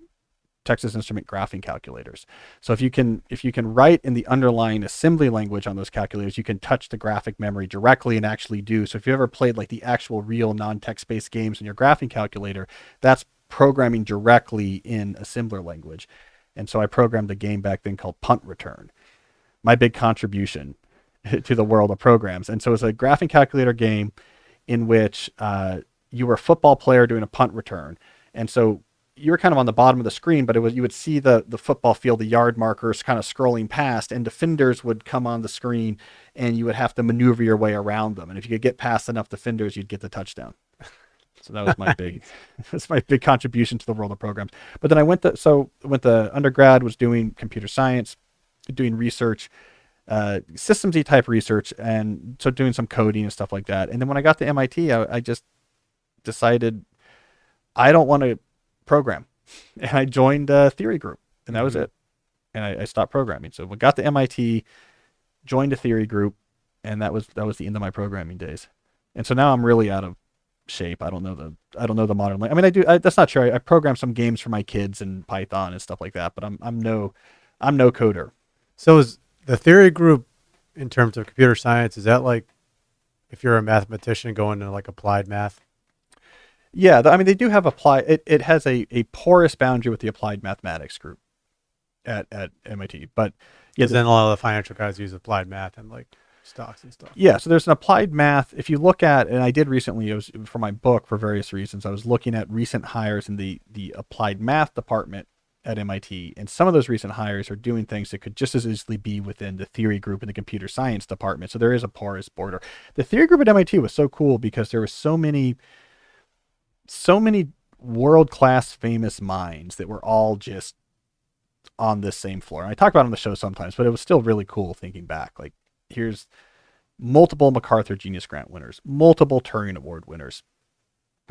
Texas Instrument graphing calculators. So if you can write in the underlying assembly language on those calculators, you can touch the graphic memory directly and actually do. So if you ever played like the actual real non-text based games in your graphing calculator, that's programming directly in assembler language. And so I programmed a game back then called Punt Return. My big contribution to the world of programs. And so it's a graphing calculator game in which you were a football player doing a punt return. And so you were kind of on the bottom of the screen, but you would see the football field, the yard markers kind of scrolling past, and defenders would come on the screen, and you would have to maneuver your way around them. And if you could get past enough defenders, you'd get the touchdown. So that was my big contribution to the world of programs. But then I went to undergrad, was doing computer science, doing research, systems-y type research, and so doing some coding and stuff like that. And then when I got to MIT, I just decided I don't want to program, and I joined a theory group, and that was it. And I stopped programming. So we got to MIT, joined a theory group, and that was the end of my programming days. And so now I'm really out of shape. I don't know the modern language. I mean, that's not true. I program some games for my kids in Python and stuff like that, but I'm no coder. So is the theory group, in terms of computer science, is that like if you're a mathematician going into like applied math? Yeah, they do have applied. It has a porous boundary with the applied mathematics group at MIT. But yeah, then a lot of the financial guys use applied math and like stocks and stuff. Yeah, so there's an applied math. If you look at, and I did recently, it was for my book for various reasons, I was looking at recent hires in the applied math department at MIT, and some of those recent hires are doing things that could just as easily be within the theory group in the computer science department. So there is a porous border. The theory group at MIT was so cool because there were so many world-class famous minds that were all just on this same floor. And I talk about it on the show sometimes, but it was still really cool thinking back. Like, here's multiple MacArthur Genius Grant winners, multiple Turing Award winners,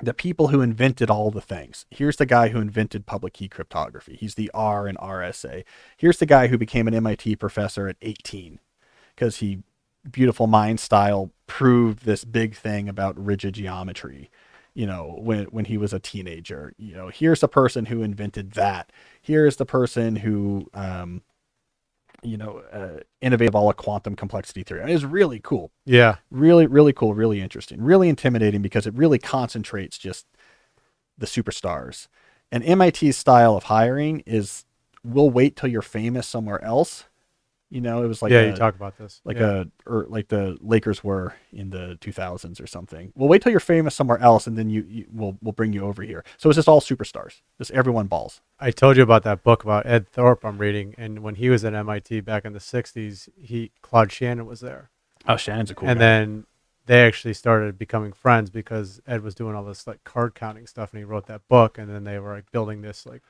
the people who invented all the things. Here's the guy who invented public key cryptography. He's the R in RSA. Here's the guy who became an MIT professor at 18 because he, beautiful mind style, proved this big thing about rigid geometry. When he was a teenager. Here's the person who invented that. Here's the person who innovative all of quantum complexity theory. And it's really cool. Yeah. Really, really cool, really interesting, really intimidating because it really concentrates just the superstars. And MIT's style of hiring is we'll wait till you're famous somewhere else. It was like You talk about this. like like the Lakers were in the 2000s or something. We'll wait till you're famous somewhere else, and then we'll bring you over here. So it's just all superstars, just everyone balls. I told you about that book about Ed Thorpe I'm reading, and when he was at MIT back in the 60s, Claude Shannon was there. Oh, Shannon's a cool and guy. Then they actually started becoming friends because Ed was doing all this like card counting stuff, and he wrote that book, and then they were like building this like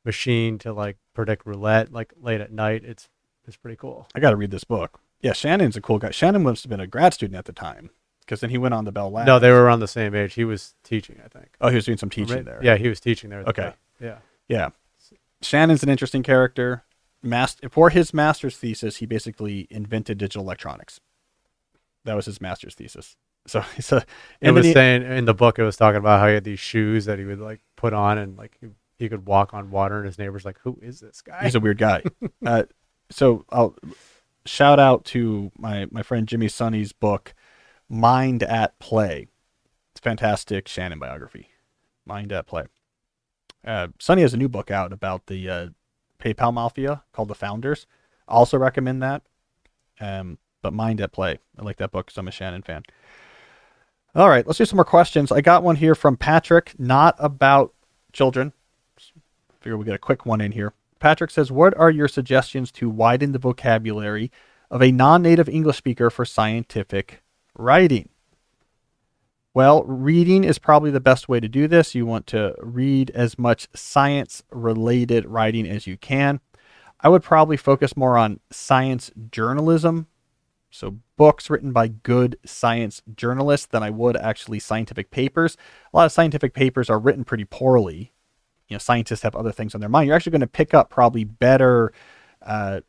machine to like predict roulette like late at night. It's pretty cool. I got to read this book. Yeah, Shannon's a cool guy. Shannon must have been a grad student at the time because then he went on the Bell Labs. No, they were around the same age. He was teaching, I think. Oh, he was doing some teaching there. Yeah, he was teaching there. Okay. Yeah. Yeah. Shannon's an interesting character. For his master's thesis, he basically invented digital electronics. That was his master's thesis. So saying in the book, it was talking about how he had these shoes that he would like put on and like he could walk on water, and his neighbor's like, "Who is this guy?" He's a weird guy. So I'll shout out to my friend Jimmy Sonny's book, Mind at Play. It's a fantastic Shannon biography. Mind at Play. Sonny has a new book out about the PayPal mafia called The Founders. I also recommend that. But Mind at Play. I like that book because I'm a Shannon fan. All right, let's do some more questions. I got one here from Patrick, not about children. Figure we'll get a quick one in here. Patrick says, what are your suggestions to widen the vocabulary of a non-native English speaker for scientific writing? Well, reading is probably the best way to do this. You want to read as much science-related writing as you can. I would probably focus more on science journalism, so books written by good science journalists, than I would actually scientific papers. A lot of scientific papers are written pretty poorly. Scientists have other things on their mind. You're actually going to pick up probably better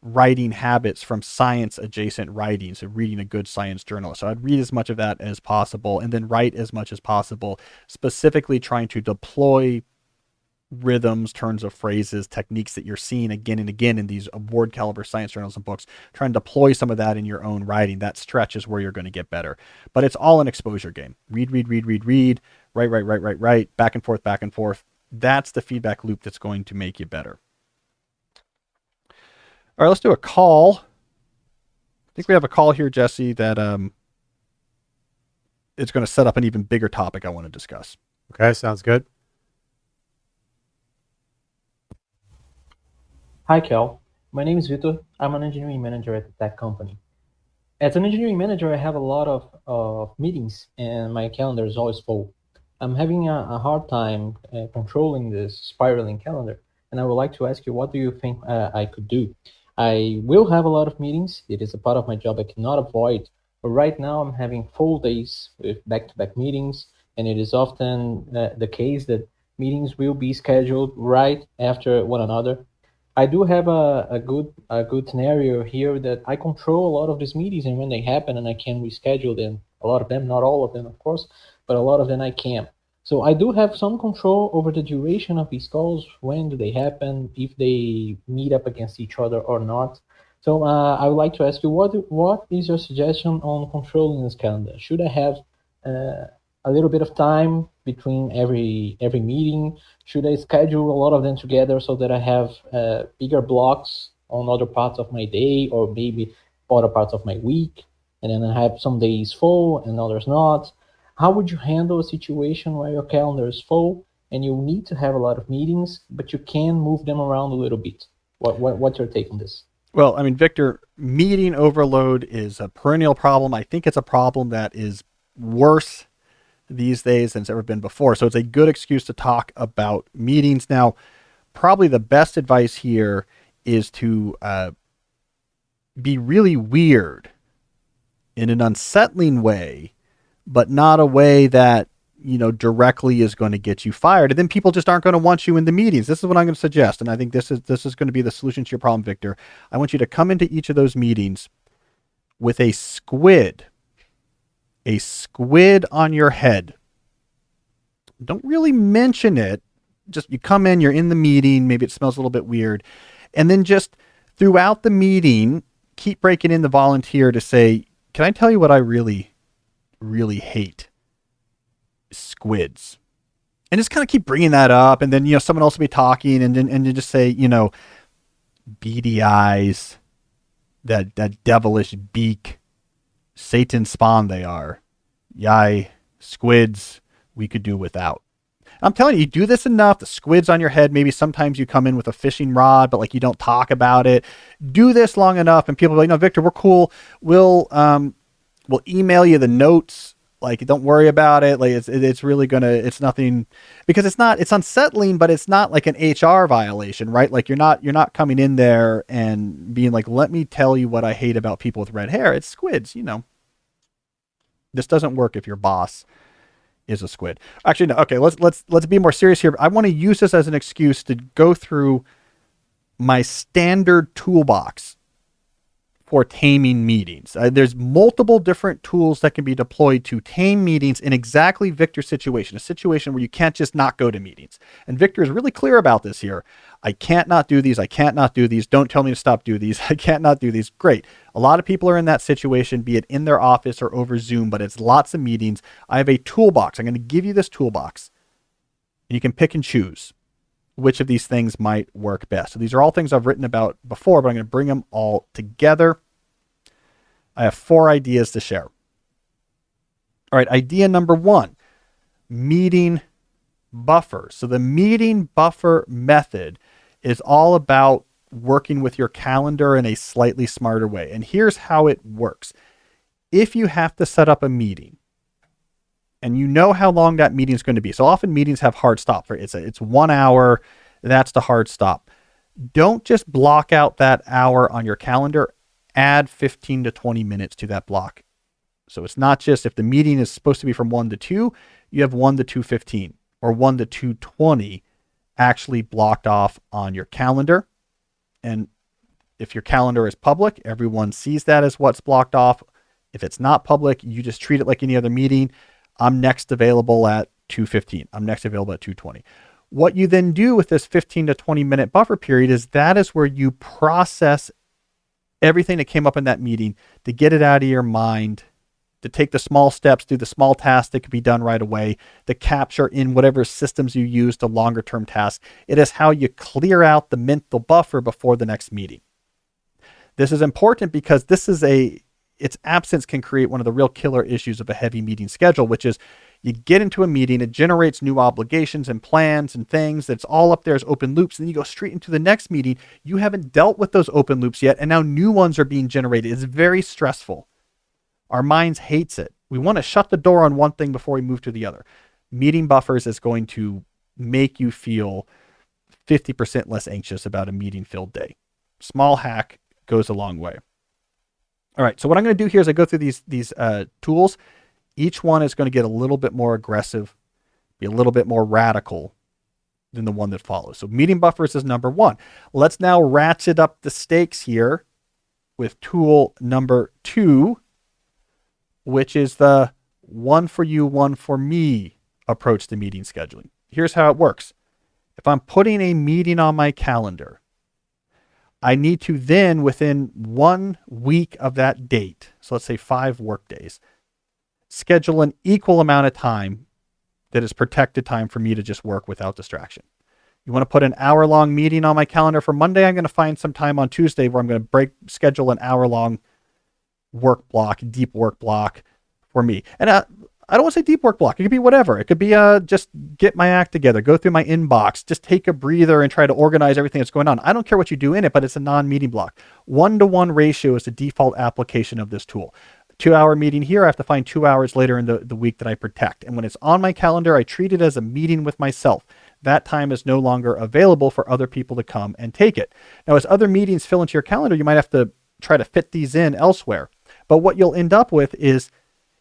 writing habits from science adjacent writing. So reading a good science journalist. So I'd read as much of that as possible and then write as much as possible, specifically trying to deploy rhythms, turns of phrases, techniques that you're seeing again and again in these award caliber science journalism books. Try and deploy some of that in your own writing. That stretch is where you're going to get better. But it's all an exposure game. Read, write, back and forth. That's the feedback loop that's going to make you better. All right, let's do a call. I think we have a call here, Jesse, that is going to set up an even bigger topic I want to discuss. Okay, sounds good. Hi, Cal. My name is Vitor. I'm an engineering manager at a tech company. As an engineering manager, I have a lot of meetings, and my calendar is always full. I'm having a hard time controlling this spiraling calendar, and I would like to ask you, what do you think I could do? I will have a lot of meetings. It is a part of my job I cannot avoid. But right now, I'm having full days with back-to-back meetings, and it is often the case that meetings will be scheduled right after one another. I do have a good scenario here that I control a lot of these meetings, and when they happen, and I can reschedule them. A lot of them, not all of them, of course, but a lot of them I can. So I do have some control over the duration of these calls, when do they happen, if they meet up against each other or not. So I would like to ask you, what is your suggestion on controlling this calendar? Should I have a little bit of time between every meeting? Should I schedule a lot of them together so that I have bigger blocks on other parts of my day, or maybe other parts of my week, and then I have some days full and others not? How would you handle a situation where your calendar is full and you need to have a lot of meetings, but you can move them around a little bit? What's your take on this? Well, I mean, Victor, meeting overload is a perennial problem. I think it's a problem that is worse these days than it's ever been before. So it's a good excuse to talk about meetings. Now, probably the best advice here is to be really weird in an unsettling way, but not a way that, directly is going to get you fired. And then people just aren't going to want you in the meetings. This is what I'm going to suggest. And I think this is going to be the solution to your problem, Victor. I want you to come into each of those meetings with a squid on your head. Don't really mention it. Just you come in, you're in the meeting, maybe it smells a little bit weird, and then just throughout the meeting, keep breaking in the volunteer to say, can I tell you what I really, really hate? Squids. And just kind of keep bringing that up. And then, someone else will be talking and you just say, beady eyes, that devilish beak, Satan's spawn they are. Yai, squids, we could do without. I'm telling you, you do this enough, the squids on your head, maybe sometimes you come in with a fishing rod, but like you don't talk about it. Do this long enough and people are like, no, Victor, we're cool. We'll email you the notes. Like, don't worry about it. Like it's really it's nothing, because it's unsettling, but it's not like an HR violation, right? Like you're not coming in there and being like, let me tell you what I hate about people with red hair. It's squids, This doesn't work if your boss is a squid. Actually, no. Okay, let's be more serious here. I want to use this as an excuse to go through my standard toolbox for taming meetings. There's multiple different tools that can be deployed to tame meetings in exactly Victor's situation, a situation where you can't just not go to meetings. And Victor is really clear about this here. I can't not do these. I can't not do these. Don't tell me to stop do these. I can't not do these. Great. A lot of people are in that situation, be it in their office or over Zoom, but it's lots of meetings. I have a toolbox. I'm going to give you this toolbox. And you can pick and choose which of these things might work best. So these are all things I've written about before, but I'm going to bring them all together. I have 4 ideas to share. All right, idea number 1, meeting buffer. So the meeting buffer method is all about working with your calendar in a slightly smarter way. And here's how it works. If you have to set up a meeting and you know how long that meeting is going to be. So often meetings have hard stops, right? It's 1 hour. That's the hard stop. Don't just block out that hour on your calendar. Add 15 to 20 minutes to that block. So it's not just, if the meeting is supposed to be from 1 to 2, you have 1 to 2:15 or 1 to 2:20 actually blocked off on your calendar. And if your calendar is public, everyone sees that as what's blocked off. If it's not public, you just treat it like any other meeting. I'm next available at 2:15. I'm next available at 2:20. What you then do with this 15 to 20 minute buffer period is that is where you process everything that came up in that meeting, to get it out of your mind, to take the small steps, do the small tasks that can be done right away, to capture in whatever systems you use the longer term tasks. It is how you clear out the mental buffer before the next meeting. This is important because its absence can create one of the real killer issues of a heavy meeting schedule, which is you get into a meeting, it generates new obligations and plans and things. That's all up there as open loops. And then you go straight into the next meeting. You haven't dealt with those open loops yet. And now new ones are being generated. It's very stressful. Our minds hates it. We want to shut the door on one thing before we move to the other. Meeting buffers is going to make you feel 50% less anxious about a meeting filled day. Small hack goes a long way. All right. So what I'm going to do here is I go through these tools. Each one is going to get a little bit more aggressive, be a little bit more radical than the one that follows. So meeting buffers is number 1. Let's now ratchet up the stakes here with tool number 2, which is the one for you, one for me approach to meeting scheduling. Here's how it works. If I'm putting a meeting on my calendar, I need to then, within 1 week of that date, so let's say 5 work days, schedule an equal amount of time that is protected time for me to just work without distraction. You want to put an hour-long meeting on my calendar for Monday, I'm going to find some time on Tuesday where I'm going to schedule an hour-long work block, deep work block for me. And I don't want to say deep work block. It could be whatever. It could be just get my act together, go through my inbox, just take a breather and try to organize everything that's going on. I don't care what you do in it, but it's a non-meeting block. 1-to-1 ratio is the default application of this tool. 2-hour meeting here, I have to find 2 hours later in the week that I protect. And when it's on my calendar, I treat it as a meeting with myself. That time is no longer available for other people to come and take it. Now, as other meetings fill into your calendar, you might have to try to fit these in elsewhere. But what you'll end up with is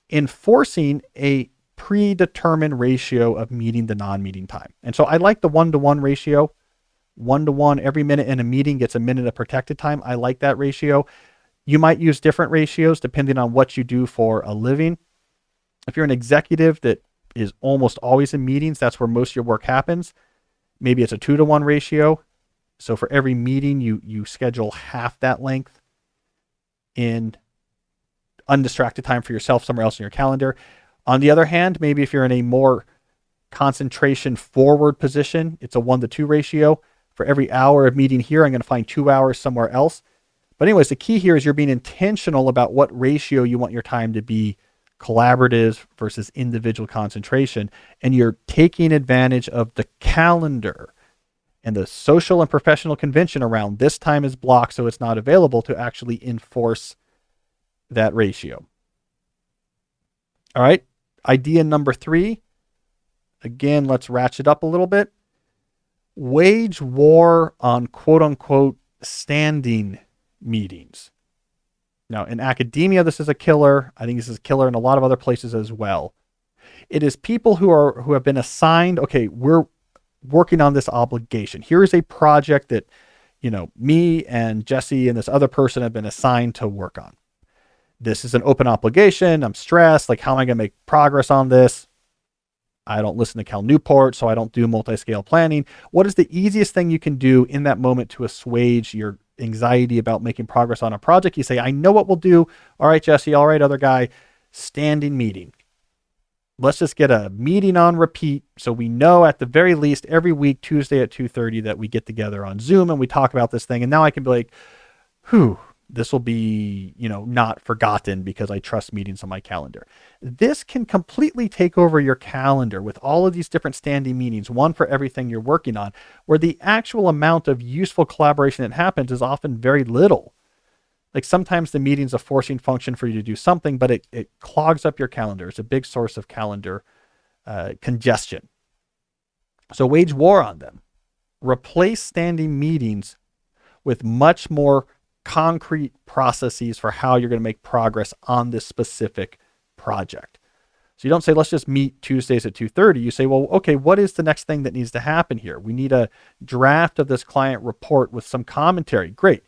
enforcing a predetermined ratio of meeting to non-meeting time. And so I like the 1-to-1 ratio. 1-to-1, every minute in a meeting gets a minute of protected time. I like that ratio. You might use different ratios depending on what you do for a living. If you're an executive that is almost always in meetings, that's where most of your work happens. Maybe it's a 2-to-1 ratio. So for every meeting, you schedule half that length in undistracted time for yourself somewhere else in your calendar. On the other hand, maybe if you're in a more concentration forward position, it's a 1-to-2 ratio. For every hour of meeting here, I'm going to find 2 hours somewhere else. But anyways, the key here is you're being intentional about what ratio you want your time to be collaborative versus individual concentration. And you're taking advantage of the calendar and the social and professional convention around this time is blocked so it's not available to actually enforce that ratio. All right. Idea number 3. Again, let's ratchet up a little bit. Wage war on quote unquote standing meetings. Now, in academia, this is a killer. I think this is a killer in a lot of other places as well. It is people who have been assigned, okay, we're working on this obligation. Here is a project that, me and Jesse and this other person have been assigned to work on. This is an open obligation. I'm stressed. Like, how am I going to make progress on this? I don't listen to Cal Newport, so I don't do multi-scale planning. What is the easiest thing you can do in that moment to assuage your anxiety about making progress on a project? You say, I know what we'll do. All right, Jesse. All right, other guy. Standing meeting. Let's just get a meeting on repeat so we know at the very least every week, Tuesday at 2:30, that we get together on Zoom and we talk about this thing. And now I can be like, whew, this will be, not forgotten because I trust meetings on my calendar. This can completely take over your calendar with all of these different standing meetings, one for everything you're working on, where the actual amount of useful collaboration that happens is often very little. Like sometimes the meeting's a forcing function for you to do something, but it clogs up your calendar. It's a big source of calendar congestion. So wage war on them. Replace standing meetings with much more concrete processes for how you're going to make progress on this specific project. So you don't say, let's just meet Tuesdays at 2:30. You say, well, okay, what is the next thing that needs to happen here? We need a draft of this client report with some commentary. Great.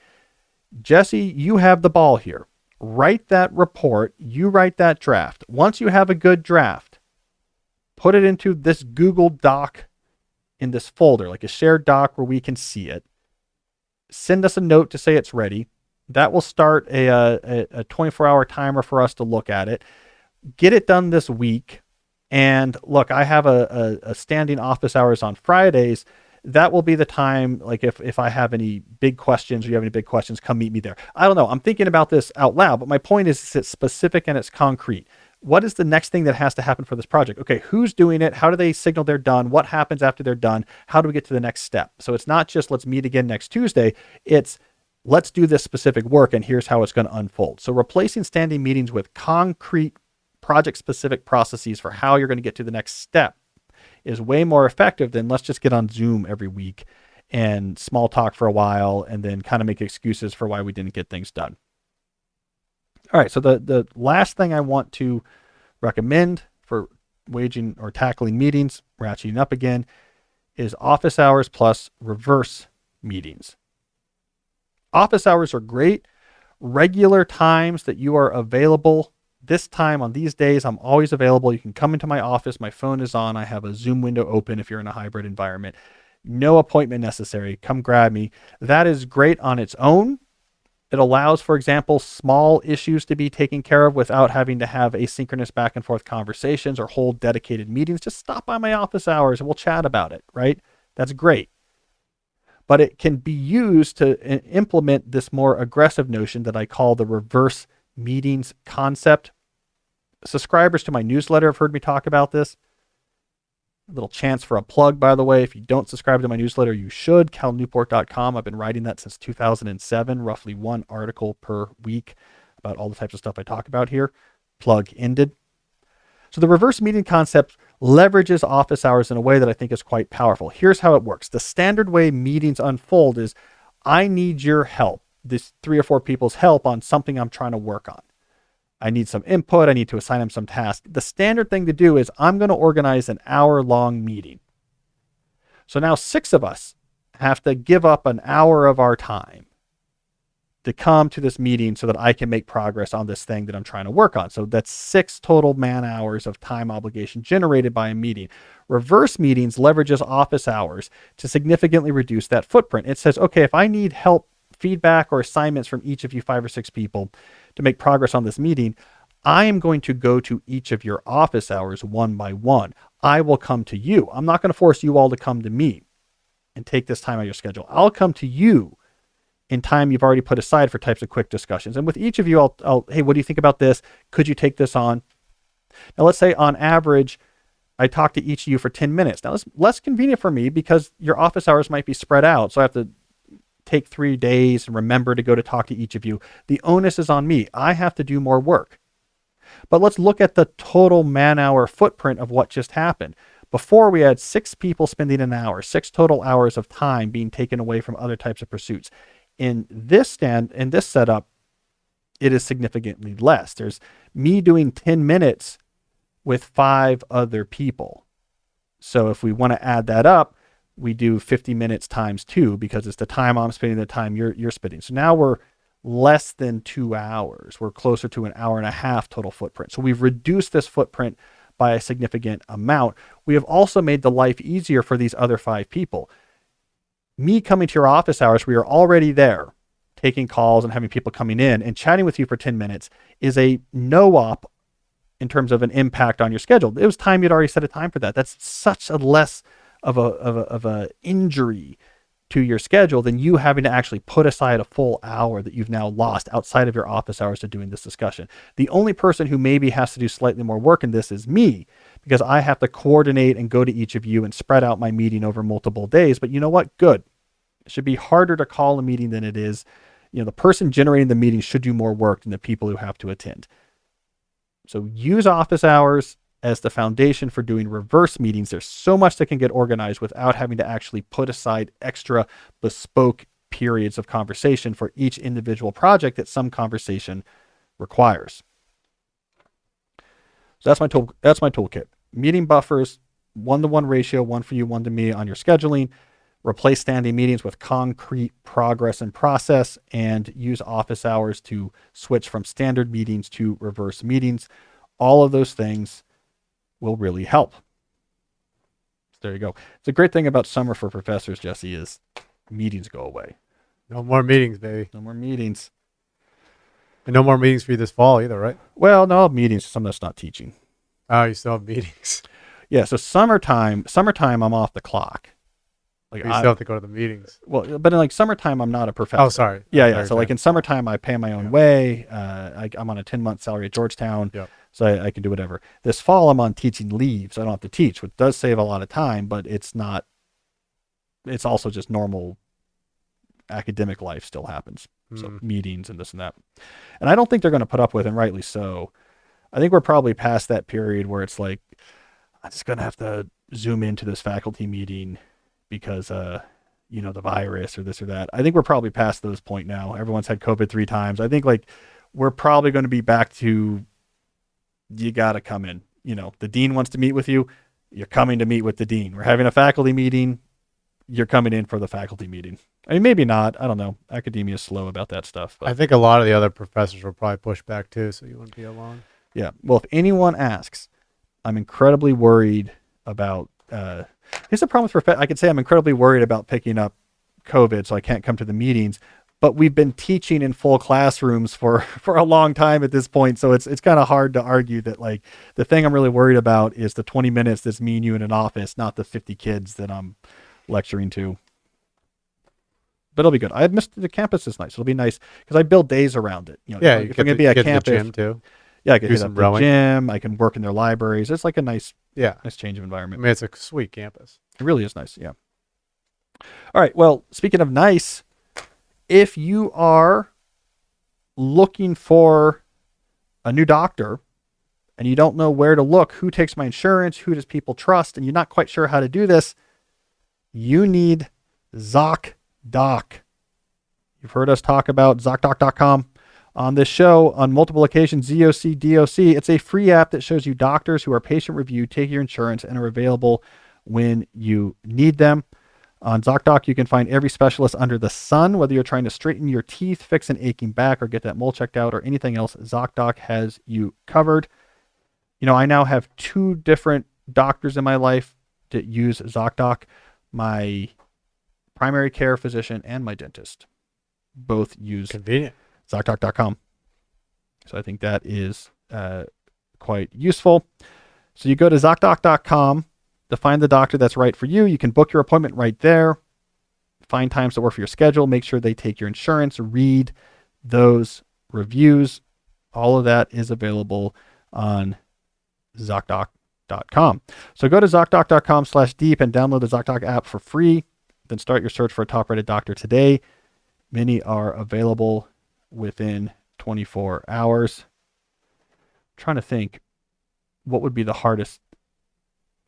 Jesse, you have the ball here. Write that report. You write that draft. Once you have a good draft, put it into this Google Doc in this folder, like a shared doc where we can see it. Send us a note to say it's ready. That will start a 24-hour timer for us to look at it. Get it done this week. And look, I have a standing office hours on Fridays. That will be the time, like if I have any big questions or you have any big questions, come meet me there. I don't know. I'm thinking about this out loud, but my point is it's specific and it's concrete. What is the next thing that has to happen for this project? Okay, who's doing it? How do they signal they're done? What happens after they're done? How do we get to the next step? So it's not just let's meet again next Tuesday. It's let's do this specific work and here's how it's going to unfold. So replacing standing meetings with concrete project-specific processes for how you're going to get to the next step is way more effective than let's just get on Zoom every week and small talk for a while and then kind of make excuses for why we didn't get things done. All right, so the last thing I want to recommend for waging or tackling meetings, ratcheting up again, is office hours plus reverse meetings. Office hours are great. Regular times that you are available. This time on these days, I'm always available. You can come into my office. My phone is on. I have a Zoom window open if you're in a hybrid environment. No appointment necessary. Come grab me. That is great on its own. It allows, for example, small issues to be taken care of without having to have asynchronous back and forth conversations or hold dedicated meetings. Just stop by my office hours and we'll chat about it, right? That's great. But it can be used to implement this more aggressive notion that I call the reverse meetings concept. Subscribers to my newsletter have heard me talk about this. A little chance for a plug, by the way. If you don't subscribe to my newsletter, you should. calnewport.com. I've been writing that since 2007, roughly one article per week about all the types of stuff I talk about here. Plug ended. So the reverse meeting concept leverages office hours in a way that I think is quite powerful. Here's how it works. The standard way meetings unfold is I need your help, this 3 or 4 people's help on something I'm trying to work on. I need some input. I need to assign them some tasks. The standard thing to do is I'm going to organize an hour-long meeting. So now 6 of us have to give up an hour of our time to come to this meeting so that I can make progress on this thing that I'm trying to work on. So that's 6 total man hours of time obligation generated by a meeting. Reverse meetings leverages office hours to significantly reduce that footprint. It says, okay, if I need help, feedback, or assignments from each of you 5 or 6 people to make progress on this meeting, I am going to go to each of your office hours one by one. I will come to you. I'm not going to force you all to come to me and take this time out of your schedule. I'll come to you in time you've already put aside for types of quick discussions. And with each of you, I'll hey, what do you think about this? Could you take this on? Now, let's say on average, I talk to each of you for 10 minutes. Now, it's less convenient for me because your office hours might be spread out. So I have to take 3 days and remember to go to talk to each of you. The onus is on me. I have to do more work. But let's look at the total man-hour footprint of what just happened. Before, we had 6 people spending an hour, 6 total hours of time being taken away from other types of pursuits. In this setup, it is significantly less. There's me doing 10 minutes with 5 other people. So if we want to add that up, we do 50 minutes times 2 because it's the time I'm spending, the time you're spending. So now we're less than 2 hours. We're closer to an hour and a half total footprint. So we've reduced this footprint by a significant amount. We have also made the life easier for these other 5 people. Me coming to your office hours, we are already there, taking calls and having people coming in and chatting with you for 10 minutes is a no-op in terms of an impact on your schedule. It was time you'd already set a time for that. That's such a less of a injury to your schedule than you having to actually put aside a full hour that you've now lost outside of your office hours to doing this discussion. The only person who maybe has to do slightly more work in this is me, because I have to coordinate and go to each of you and spread out my meeting over multiple days. But you know what? Good. It should be harder to call a meeting than it is. You know, the person generating the meeting should do more work than the people who have to attend. So use office hours as the foundation for doing reverse meetings. There's so much that can get organized without having to actually put aside extra bespoke periods of conversation for each individual project that some conversation requires. So that's my toolkit. Meeting buffers, 1-to-1 ratio, 1 for you, 1 to me on your scheduling. Replace standing meetings with concrete progress and process, and use office hours to switch from standard meetings to reverse meetings. All of those things will really help. So there you go. It's a great thing about summer for professors, Jesse, is meetings go away. No more meetings, baby. No more meetings. And no more meetings for you this fall either, right? Well, no meetings. Some that's not teaching. Oh, you still have meetings. Yeah. So summertime, I'm off the clock. Like You still have to go to the meetings. Well, but in like summertime, I'm not a professor. Oh, sorry. Yeah. So like in summertime, I pay my own way. I'm on a 10-month salary at Georgetown. Yep. So I can do whatever. This fall, I'm on teaching leave, so I don't have to teach, which does save a lot of time, but it's also just normal academic life still happens. So meetings and this and that. And I don't think they're going to put up with, and rightly so. I think we're probably past that period where it's like, I'm just going to have to Zoom into this faculty meeting because, the virus or this or that. I think we're probably past those point now. Everyone's had COVID 3 times. I think like we're probably going to be back to, you got to come in. The dean wants to meet with you. You're coming to meet with the dean. We're having a faculty meeting. You're coming in for the faculty meeting. I mean, maybe not. I don't know. Academia is slow about that stuff. But I think a lot of the other professors will probably push back too, so you wouldn't be alone. yeah. Well, if anyone asks, I'm incredibly worried about, here's the problem with I could say I'm incredibly worried about picking up COVID, so I can't come to the meetings. But we've been teaching in full classrooms for a long time at this point. So it's kind of hard to argue that like the thing I'm really worried about is the 20 minutes that's me and you in an office, not the 50 kids that I'm lecturing to. But it'll be good. I missed the campus is nice. It'll be nice because I build days around it. Yeah, if I'm going to be at campus, the gym too. Yeah, I can do hit some up the rowing. gym. I can work in their libraries. It's like a nice change of I environment. mean, it's a sweet campus. It really is nice. Yeah. All right. Well, speaking of nice, if you are looking for a new doctor and you don't know where to look, who takes my insurance, who does people trust, and you're not quite sure how to do this, you need ZocDoc. You've heard us talk about ZocDoc.com on this show on multiple occasions, ZocDoc. It's a free app that shows you doctors who are patient reviewed, take your insurance, and are available when you need them. On ZocDoc, you can find every specialist under the sun, whether you're trying to straighten your teeth, fix an aching back, or get that mole checked out, or anything else. ZocDoc has you covered. You know, I now have 2 different doctors in my life that use ZocDoc. My primary care physician and my dentist both use Convenient. ZocDoc.com. So I think that is quite useful. So you go to ZocDoc.com to find the doctor that's right for you. You can book your appointment right there. Find times that work for your schedule. Make sure they take your insurance. Read those reviews. All of that is available on ZocDoc.com. So go to ZocDoc.com/deep and download the ZocDoc app for free. Then start your search for a top-rated doctor today. Many are available within 24 hours. I'm trying to think what would be the hardest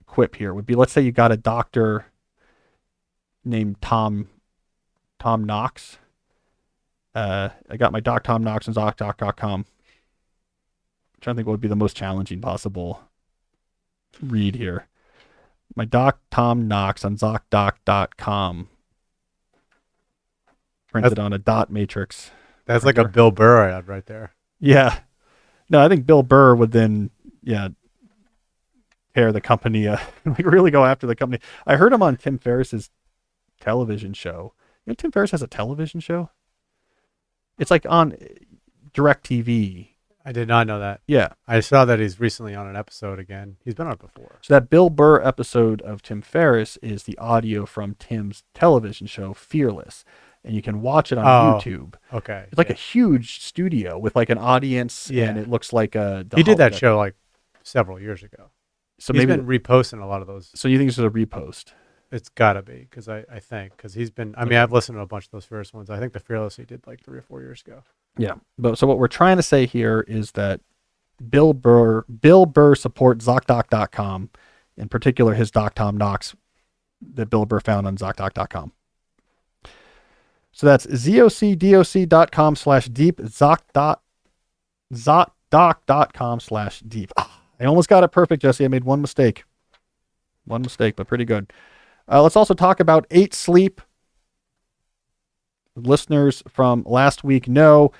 quip here. Would be, let's say you got a doctor named Tom Knox. I got my Doc Tom Knox on ZocDoc.com. I'm trying to think what would be the most challenging possible read here. My Doc Tom Knox on ZocDoc.com. Printed on a dot matrix. That's like a Bill Burr ad right there. Yeah. No, I think Bill Burr would then, tear the company, like really go after the company. I heard him on Tim Ferriss's television show. You know, Tim Ferriss has a television show. It's like on DirecTV. I did not know that. Yeah. I saw that he's recently on an episode again. He's been on it before. So that Bill Burr episode of Tim Ferriss is the audio from Tim's television show, Fearless. And you can watch it on YouTube. Okay. It's like a huge studio with like an audience, Yeah. and it looks like He did that show like several years ago. So He's maybe been reposting a lot of those. So you think this is a repost? It's got to be, because I think, because he's been, I mean, I've listened to a bunch of those first ones. I think the Fearless he did like 3 or 4 years ago. Yeah. But so what we're trying to say here is that Bill Burr supports ZocDoc.com, in particular his Doc Tom Knox that Bill Burr found on ZocDoc.com. So that's ZocDoc.com/deep, ZocDoc.com/deep. I almost got it perfect, Jesse. I made one mistake. One mistake, but pretty good. Let's also talk about Eightsleep. Listeners from last week know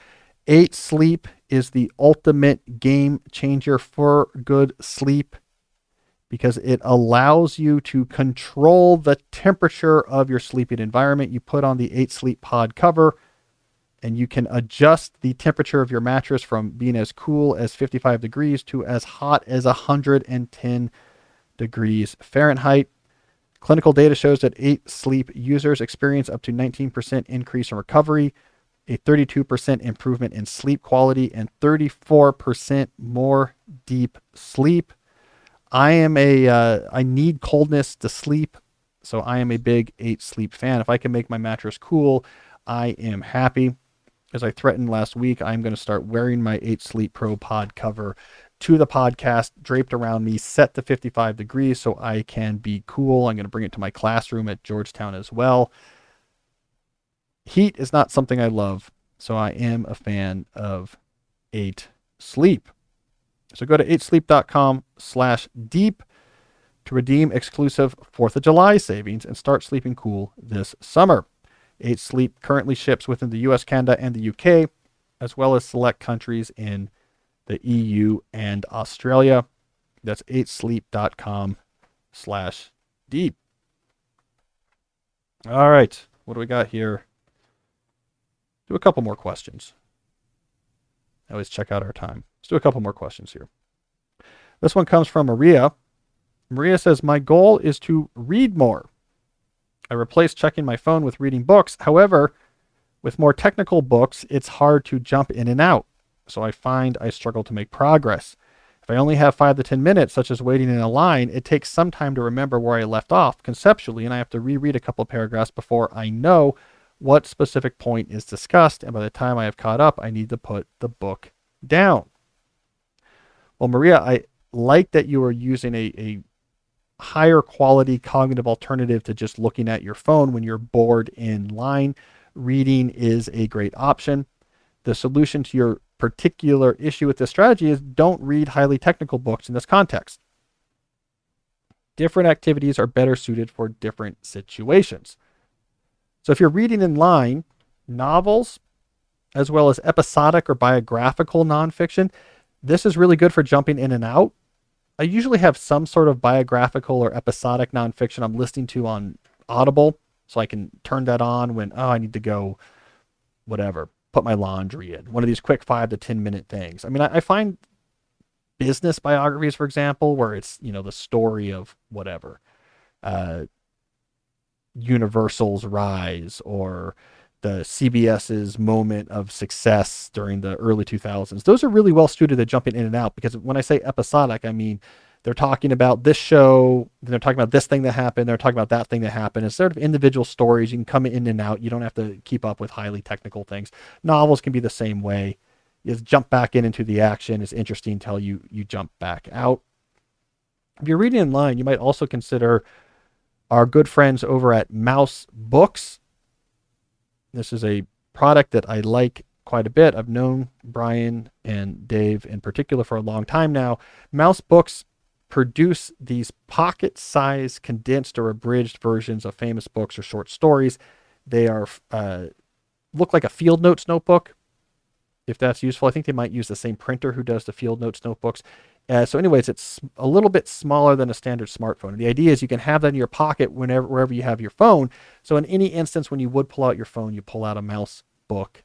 Eightsleep is the ultimate game changer for good sleep, because it allows you to control the temperature of your sleeping environment. You put on the Eightsleep pod cover, and you can adjust the temperature of your mattress from being as cool as 55 degrees to as hot as 110 degrees Fahrenheit. Clinical data shows that Eightsleep users experience up to 19% increase in recovery, a 32% improvement in sleep quality, and 34% more deep sleep. I need coldness to sleep, so I am a big Eightsleep fan. If I can make my mattress cool, I am happy. As I threatened last week, I'm going to start wearing my Eightsleep Pro pod cover to the podcast, draped around me, set to 55 degrees so I can be cool. I'm going to bring it to my classroom at Georgetown as well. Heat is not something I love, so I am a fan of Eightsleep. So go to eightsleep.com/deep to redeem exclusive 4th of July savings and start sleeping cool this summer. Eightsleep currently ships within the US, Canada, and the UK, as well as select countries in the EU and Australia. That's eightsleep.com/deep. All right. What do we got here? Do a couple more questions. I always check out our time. Let's do a couple more questions here. This one comes from Maria. Maria says, my goal is to read more. I replaced checking my phone with reading books. However, with more technical books, it's hard to jump in and out. So I find I struggle to make progress. If I only have 5 to 10 minutes, such as waiting in a line, it takes some time to remember where I left off conceptually, and I have to reread a couple of paragraphs before I know what specific point is discussed. And by the time I have caught up, I need to put the book down. Well, Maria, I like that you are using a higher quality cognitive alternative to just looking at your phone when you're bored in line. Reading is a great option. The solution to your particular issue with this strategy is don't read highly technical books in this context. Different activities are better suited for different situations. So if you're reading in line, novels, as well as episodic or biographical nonfiction, this is really good for jumping in and out. I usually have some sort of biographical or episodic nonfiction I'm listening to on Audible, so I can turn that on when, I need to go, whatever, put my laundry in. One of these quick 5 to 10 minute things. I mean, I find business biographies, for example, where it's, the story of whatever, Universal's rise or the CBS's moment of success during the early 2000s. Those are really well suited to jumping in and out, because when I say episodic, I mean, they're talking about this show, they're talking about this thing that happened, they're talking about that thing that happened. It's sort of individual stories. You can come in and out. You don't have to keep up with highly technical things. Novels can be the same way. You just jump back into the action. It's interesting until you jump back out. If you're reading in line, you might also consider our good friends over at Mouse Books. This is a product that I like quite a bit. I've known Brian and Dave in particular for a long time now. Mouse Books produce these pocket-sized, condensed, or abridged versions of famous books or short stories. They are look like a Field Notes notebook, if that's useful. I think they might use the same printer who does the Field Notes notebooks. So anyways, it's a little bit smaller than a standard smartphone. And the idea is you can have that in your pocket wherever you have your phone. So in any instance, when you would pull out your phone, you pull out a mouse book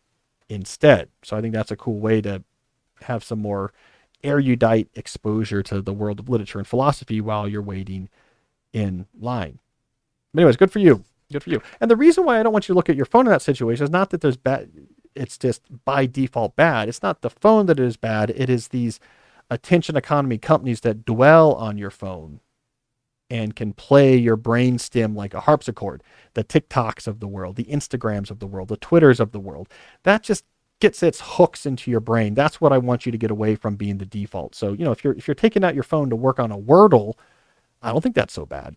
instead. So I think that's a cool way to have some more erudite exposure to the world of literature and philosophy while you're waiting in line. But anyways, good for you. Good for you. And the reason why I don't want you to look at your phone in that situation is not that there's bad. It's just by default bad. It's not the phone that is bad. It is these attention economy companies that dwell on your phone and can play your brain stem like a harpsichord. The TikToks of the world, the Instagrams of the world, the Twitters of the world. That just gets its hooks into your brain. That's what I want you to get away from being the default. So, if you're taking out your phone to work on a Wordle, I don't think that's so bad.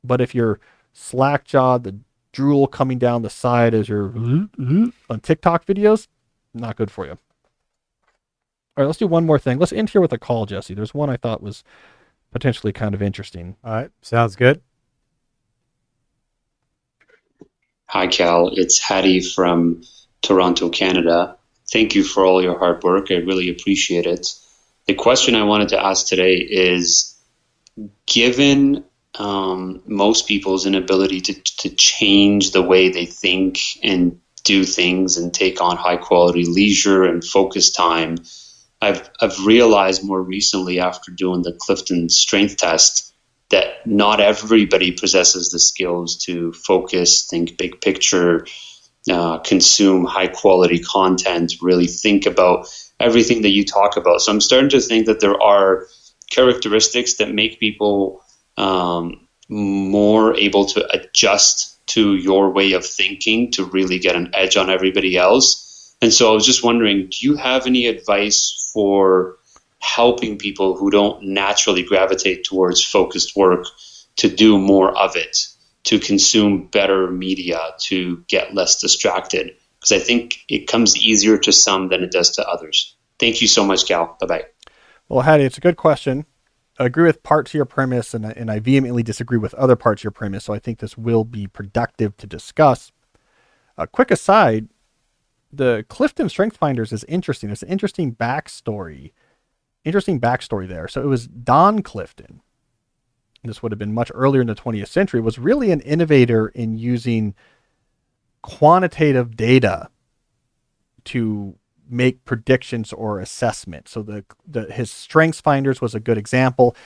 But if you're slack-jawed, the drool coming down the side as you're on TikTok videos, not good for you. All right, let's do one more thing. Let's end here with a call, Jesse. There's one I thought was potentially kind of interesting. All right, sounds good. Hi, Cal. It's Hattie from Toronto, Canada. Thank you for all your hard work. I really appreciate it. The question I wanted to ask today is, given most people's inability to change the way they think and do things and take on high quality leisure and focus time, I've realized more recently after doing the Clifton strength test that not everybody possesses the skills to focus, think big picture, consume high quality content, really think about everything that you talk about. So I'm starting to think that there are characteristics that make people more able to adjust to your way of thinking to really get an edge on everybody else. And so I was just wondering, do you have any advice for helping people who don't naturally gravitate towards focused work to do more of it, to consume better media, to get less distracted? Because I think it comes easier to some than it does to others. Thank you so much, Cal. Bye-bye. Well, Hattie, it's a good question. I agree with parts of your premise, and I vehemently disagree with other parts of your premise, so I think this will be productive to discuss. A quick aside, the Clifton Strength Finders is interesting. It's an interesting backstory there. So it was Don Clifton, this would have been much earlier in the 20th century, was really an innovator in using quantitative data to make predictions or assessment. So his strengths finders was a good example.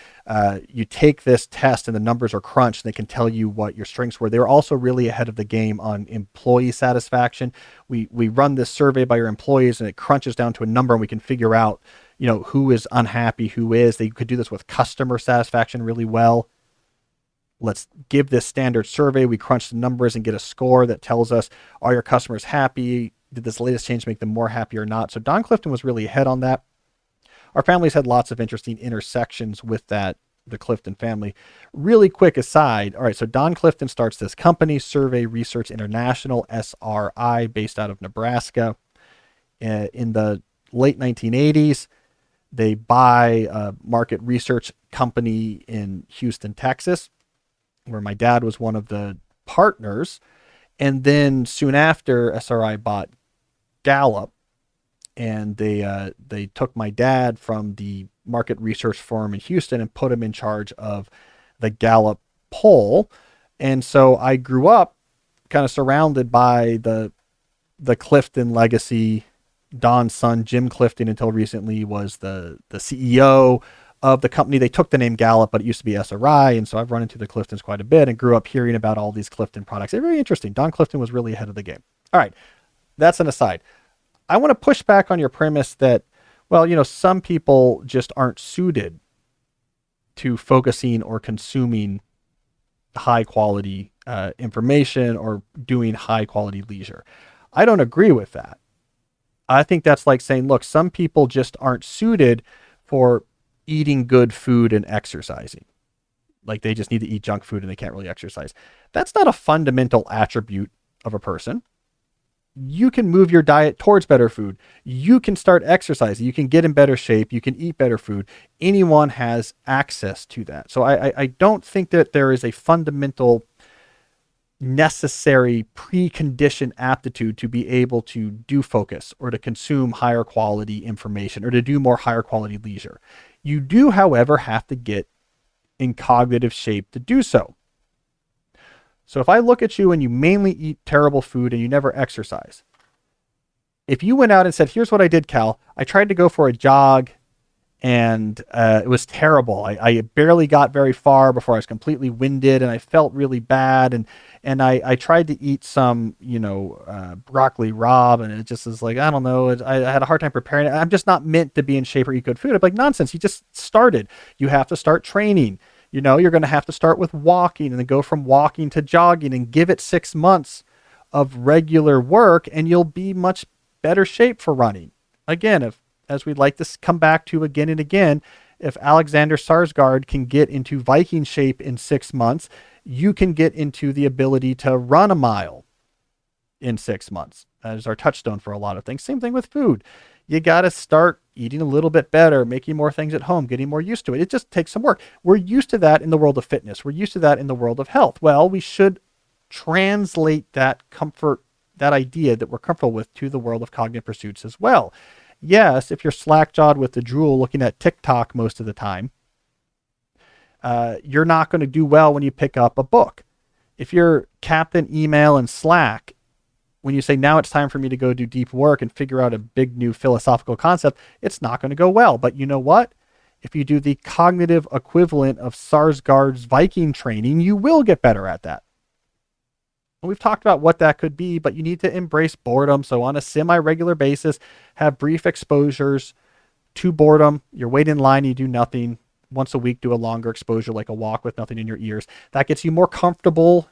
You take this test and the numbers are crunched and they can tell you what your strengths were. They were also really ahead of the game on employee satisfaction. We run this survey by your employees and it crunches down to a number and we can figure out, who is unhappy, who is. They could do this with customer satisfaction really well. Let's give this standard survey. We crunch the numbers and get a score that tells us, are your customers happy? Did this latest change make them more happy or not? So Don Clifton was really ahead on that. Our family's had lots of interesting intersections with the Clifton family. Really quick aside. All right. So Don Clifton starts this company, Survey Research International, SRI, based out of Nebraska in the late 1980s. They buy a market research company in Houston, Texas, where my dad was one of the partners. And then soon after, SRI bought Gallup, and they took my dad from the market research firm in Houston and put him in charge of the Gallup poll. And so I grew up kind of surrounded by the Clifton legacy. Don's son, Jim Clifton, until recently was the CEO of the company. They took the name Gallup, but it used to be SRI. And so I've run into the Cliftons quite a bit and grew up hearing about all these Clifton products. They're very interesting. Don Clifton was really ahead of the game. All right. That's an aside. I want to push back on your premise that, well, some people just aren't suited to focusing or consuming high quality information or doing high quality leisure. I don't agree with that. I think that's like saying, look, some people just aren't suited for eating good food and exercising. Like they just need to eat junk food and they can't really exercise. That's not a fundamental attribute of a person. You can move your diet towards better food. You can start exercising. You can get in better shape. You can eat better food. Anyone has access to that. So I don't think that there is a fundamental necessary preconditioned aptitude to be able to do focus or to consume higher quality information or to do more higher quality leisure. You do, however, have to get in cognitive shape to do so. So if I look at you and you mainly eat terrible food and you never exercise, if you went out and said, here's what I did, Cal, I tried to go for a jog and it was terrible. I barely got very far before I was completely winded and I felt really bad. And I tried to eat some, broccoli rabe, and it just is like, I don't know. I had a hard time preparing it. I'm just not meant to be in shape or eat good food. I'm like, nonsense. You just started. You have to start training. You're going to have to start with walking and then go from walking to jogging and give it 6 months of regular work and you'll be much better shape for running. Again, as we'd like to come back to again and again, if Alexander Sarsgaard can get into Viking shape in 6 months, you can get into the ability to run a mile in 6 months. That is our touchstone for a lot of things. Same thing with food. You got to start eating a little bit better, making more things at home, getting more used to it. It just takes some work. We're used to that in the world of fitness. We're used to that in the world of health. Well, we should translate that comfort, that idea that we're comfortable with, to the world of cognitive pursuits as well. Yes, if you're slack-jawed with the drool looking at TikTok most of the time, you're not going to do well when you pick up a book. If you're Captain Email and Slack, when you say, now it's time for me to go do deep work and figure out a big new philosophical concept, it's not going to go well. But you know what? If you do the cognitive equivalent of Sarsgaard's Viking training, you will get better at that. And we've talked about what that could be, but you need to embrace boredom. So on a semi-regular basis, have brief exposures to boredom. You're waiting in line, you do nothing. Once a week, do a longer exposure, like a walk with nothing in your ears. That gets you more comfortable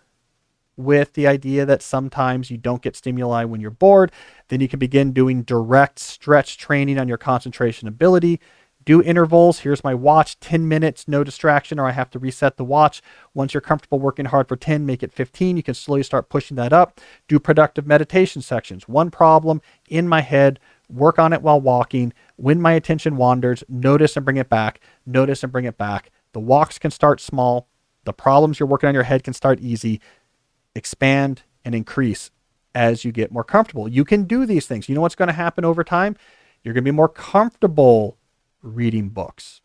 with the idea that sometimes you don't get stimuli when you're bored. Then you can begin doing direct stretch training on your concentration ability. Do intervals. Here's my watch, 10 minutes, no distraction, or I have to reset the watch. Once you're comfortable working hard for 10, make it 15. You can slowly start pushing that up. Do productive meditation sections. One problem in my head, work on it while walking. When my attention wanders, notice and bring it back. Notice and bring it back. The walks can start small. The problems you're working on in your head can start easy. Expand and increase as you get more comfortable. You can do these things. You know what's going to happen over time? You're going to be more comfortable reading books,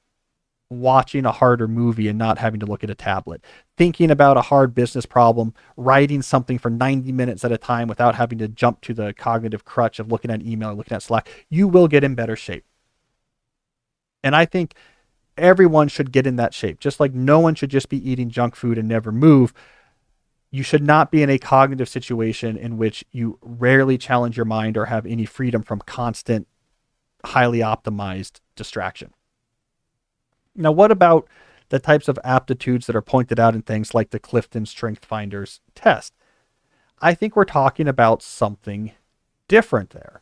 watching a harder movie and not having to look at a tablet, thinking about a hard business problem, writing something for 90 minutes at a time without having to jump to the cognitive crutch of looking at email or looking at Slack. You will get in better shape. And I think everyone should get in that shape. Just like no one should just be eating junk food and never move. You should not be in a cognitive situation in which you rarely challenge your mind or have any freedom from constant, highly optimized distraction. Now, what about the types of aptitudes that are pointed out in things like the Clifton Strength Finders test? I think we're talking about something different there.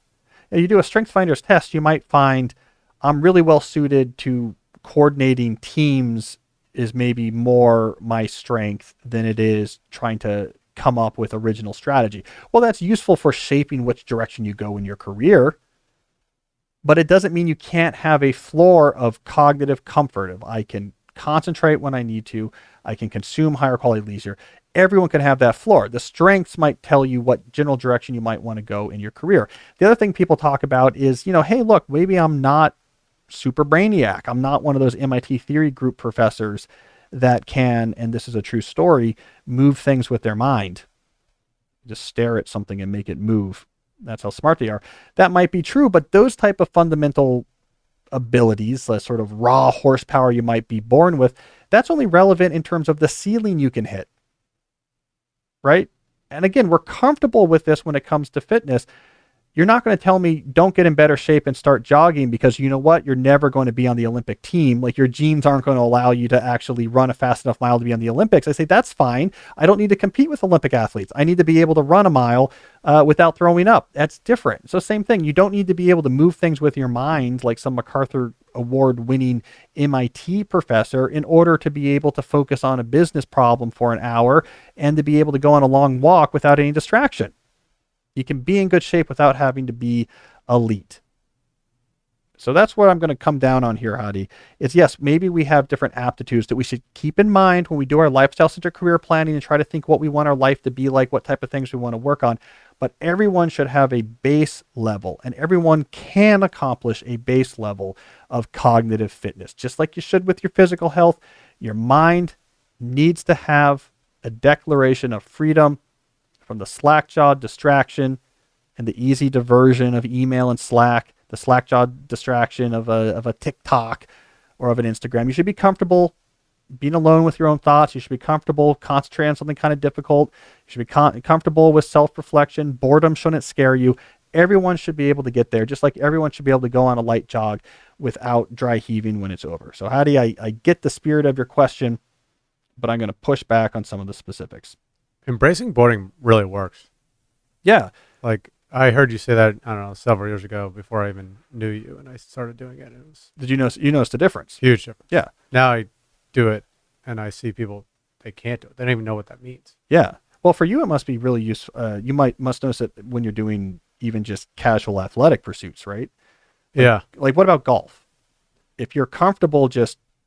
Now, you do a Strength Finders test, you might find I'm really well suited to coordinating teams is maybe more my strength than it is trying to come up with original strategy. Well, that's useful for shaping which direction you go in your career. But it doesn't mean you can't have a floor of cognitive comfort. If I can concentrate when I need to, I can consume higher quality leisure. Everyone can have that floor. The strengths might tell you what general direction you might want to go in your career. The other thing people talk about is, hey, look, maybe I'm not super brainiac. I'm not one of those MIT theory group professors that can, and this is a true story, move things with their mind. Just stare at something and make it move. That's how smart they are. That might be true, but those type of fundamental abilities, the sort of raw horsepower you might be born with, that's only relevant in terms of the ceiling you can hit, right? And again, we're comfortable with this when it comes to fitness. You're not going to tell me don't get in better shape and start jogging because you know what? You're never going to be on the Olympic team. Like your genes aren't going to allow you to actually run a fast enough mile to be on the Olympics. I say, that's fine. I don't need to compete with Olympic athletes. I need to be able to run a mile without throwing up. That's different. So same thing. You don't need to be able to move things with your mind like some MacArthur award winning MIT professor in order to be able to focus on a business problem for an hour and to be able to go on a long walk without any distraction. You can be in good shape without having to be elite. So that's what I'm going to come down on here, Hadi. Is yes, maybe we have different aptitudes that we should keep in mind when we do our lifestyle-centered career planning and try to think what we want our life to be like, what type of things we want to work on. But everyone should have a base level, and everyone can accomplish a base level of cognitive fitness. Just like you should with your physical health, your mind needs to have a declaration of freedom from the slack-jawed distraction and the easy diversion of email and Slack, the slack-jawed distraction of a TikTok or of an Instagram. You should be comfortable being alone with your own thoughts. You should be comfortable concentrating on something kind of difficult. You should be comfortable with self-reflection. Boredom shouldn't scare you. Everyone should be able to get there, just like everyone should be able to go on a light jog without dry heaving when it's over. So Hadi, I get the spirit of your question, but I'm going to push back on some of the specifics. Embracing boredom really works. Yeah. Like I heard you say that, I don't know, several years ago before I even knew you, and I started doing it. It was Did you notice the difference? huge difference. Yeah. Now I do it, and I see people, they can't do it. They don't even know what that means. Yeah. Well, for you, it must be really useful. You must notice it when you're doing even just casual athletic pursuits, right? Yeah. Like what about golf? If you're comfortable,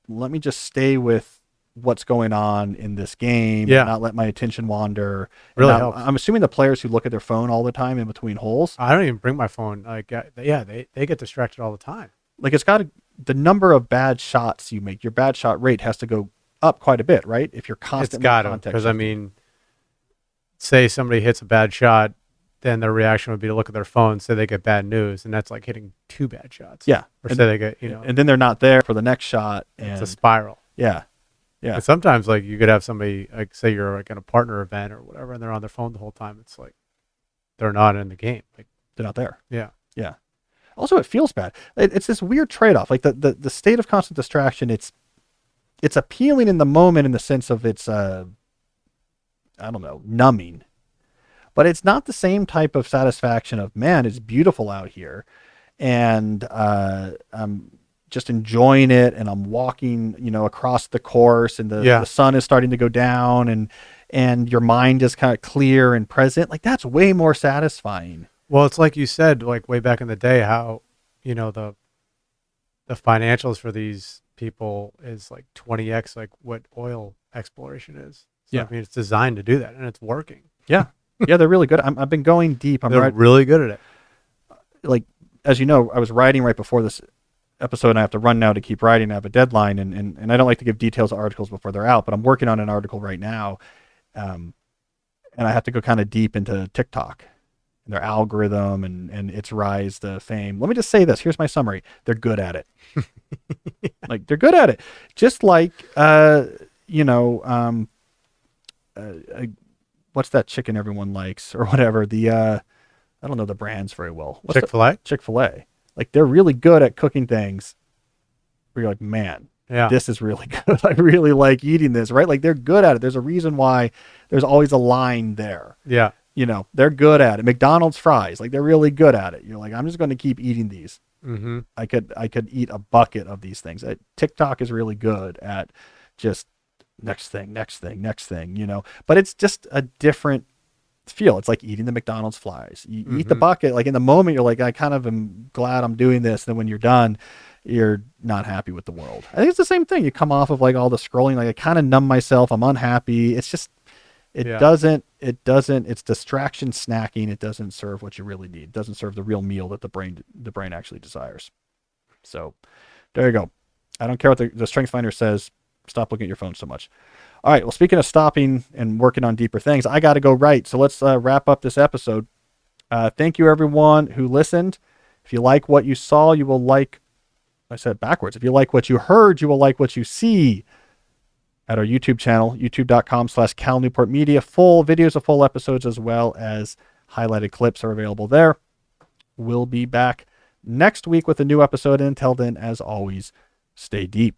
let me just stay with what's going on in this game, Yeah, and not let my attention wander. really And helps. I'm assuming the players who look at their phone all the time in between holes, I don't even bring my phone. Like, they get distracted all the time. like the number of bad shots you make, your bad shot rate has to go up quite a bit, right? If you're It's constantly got to, context because I shifting. mean, say somebody hits a bad shot, then their reaction would be to look at their phone, say they get bad news, and that's like hitting two bad shots. Yeah. Or And- say they get, and then they're not there for the next shot, and it's a spiral. yeah. Yeah. And sometimes, like, you could have somebody, like, say you're like at a partner event or whatever, and they're on their phone the whole time. It's like they're not in the game. Like, They're not there. yeah. Yeah. Also, it feels bad. It's this weird trade-off. Like the state of constant distraction, it's appealing in the moment in the sense of it's I don't know, numbing. But it's not the same type of satisfaction of, man, it's beautiful out here. And I'm just enjoying it, and I'm walking, across the course, and the sun is starting to go down, and your mind is kind of clear and present. Like that's way more satisfying. Well, it's like you said, like way back in the day, how, the financials for these people is like 20x like what oil exploration is. So, Yeah. I mean, it's designed to do that, and it's working. Yeah. Yeah, they're really good. I've been going deep. They're really good at it. Like, as you know, I was writing right before this episode, and I have to run now to keep writing. I have a deadline, and I don't like to give details of articles before they're out, but I'm working on an article right now. And I have to go kind of deep into TikTok and their algorithm and its rise to fame. Let me just say this. Here's my summary. They're good at it. Like, they're good at it. Just like, what's that chicken everyone likes or whatever? I don't know the brands very well. Chick-fil-A? Chick-fil-A. Like, they're really good at cooking things where you're like, man, Yeah. this is really good. I really like eating this, right? Like, they're good at it. There's a reason why there's always a line there. Yeah. They're good at it. McDonald's fries, like, they're really good at it. You're like, I'm just going to keep eating these. Mm-hmm. I could eat a bucket of these things. TikTok is really good at just next thing, but it's just a different feel. It's like eating the McDonald's fries. You eat the bucket. Like in the moment, you're like, I kind of am glad I'm doing this. Then when you're done, you're not happy with the world. I think it's the same thing. You come off of like all the scrolling, like I kind of numb myself. I'm unhappy. It's just, it doesn't, it's distraction snacking. It doesn't serve what you really need. It doesn't serve the real meal that the brain actually desires. So there you go. I don't care what the strength finder says. Stop looking at your phone so much. All right. Well, speaking of stopping and working on deeper things, I got to go write. So let's wrap up this episode. Thank you, everyone who listened. If you like what you saw, you will like, I said it backwards. If you like what you heard, you will like what you see at our YouTube channel, youtube.com/Cal Newport Media. Full videos of full episodes as well as highlighted clips are available there. We'll be back next week with a new episode. And until then, as always, stay deep.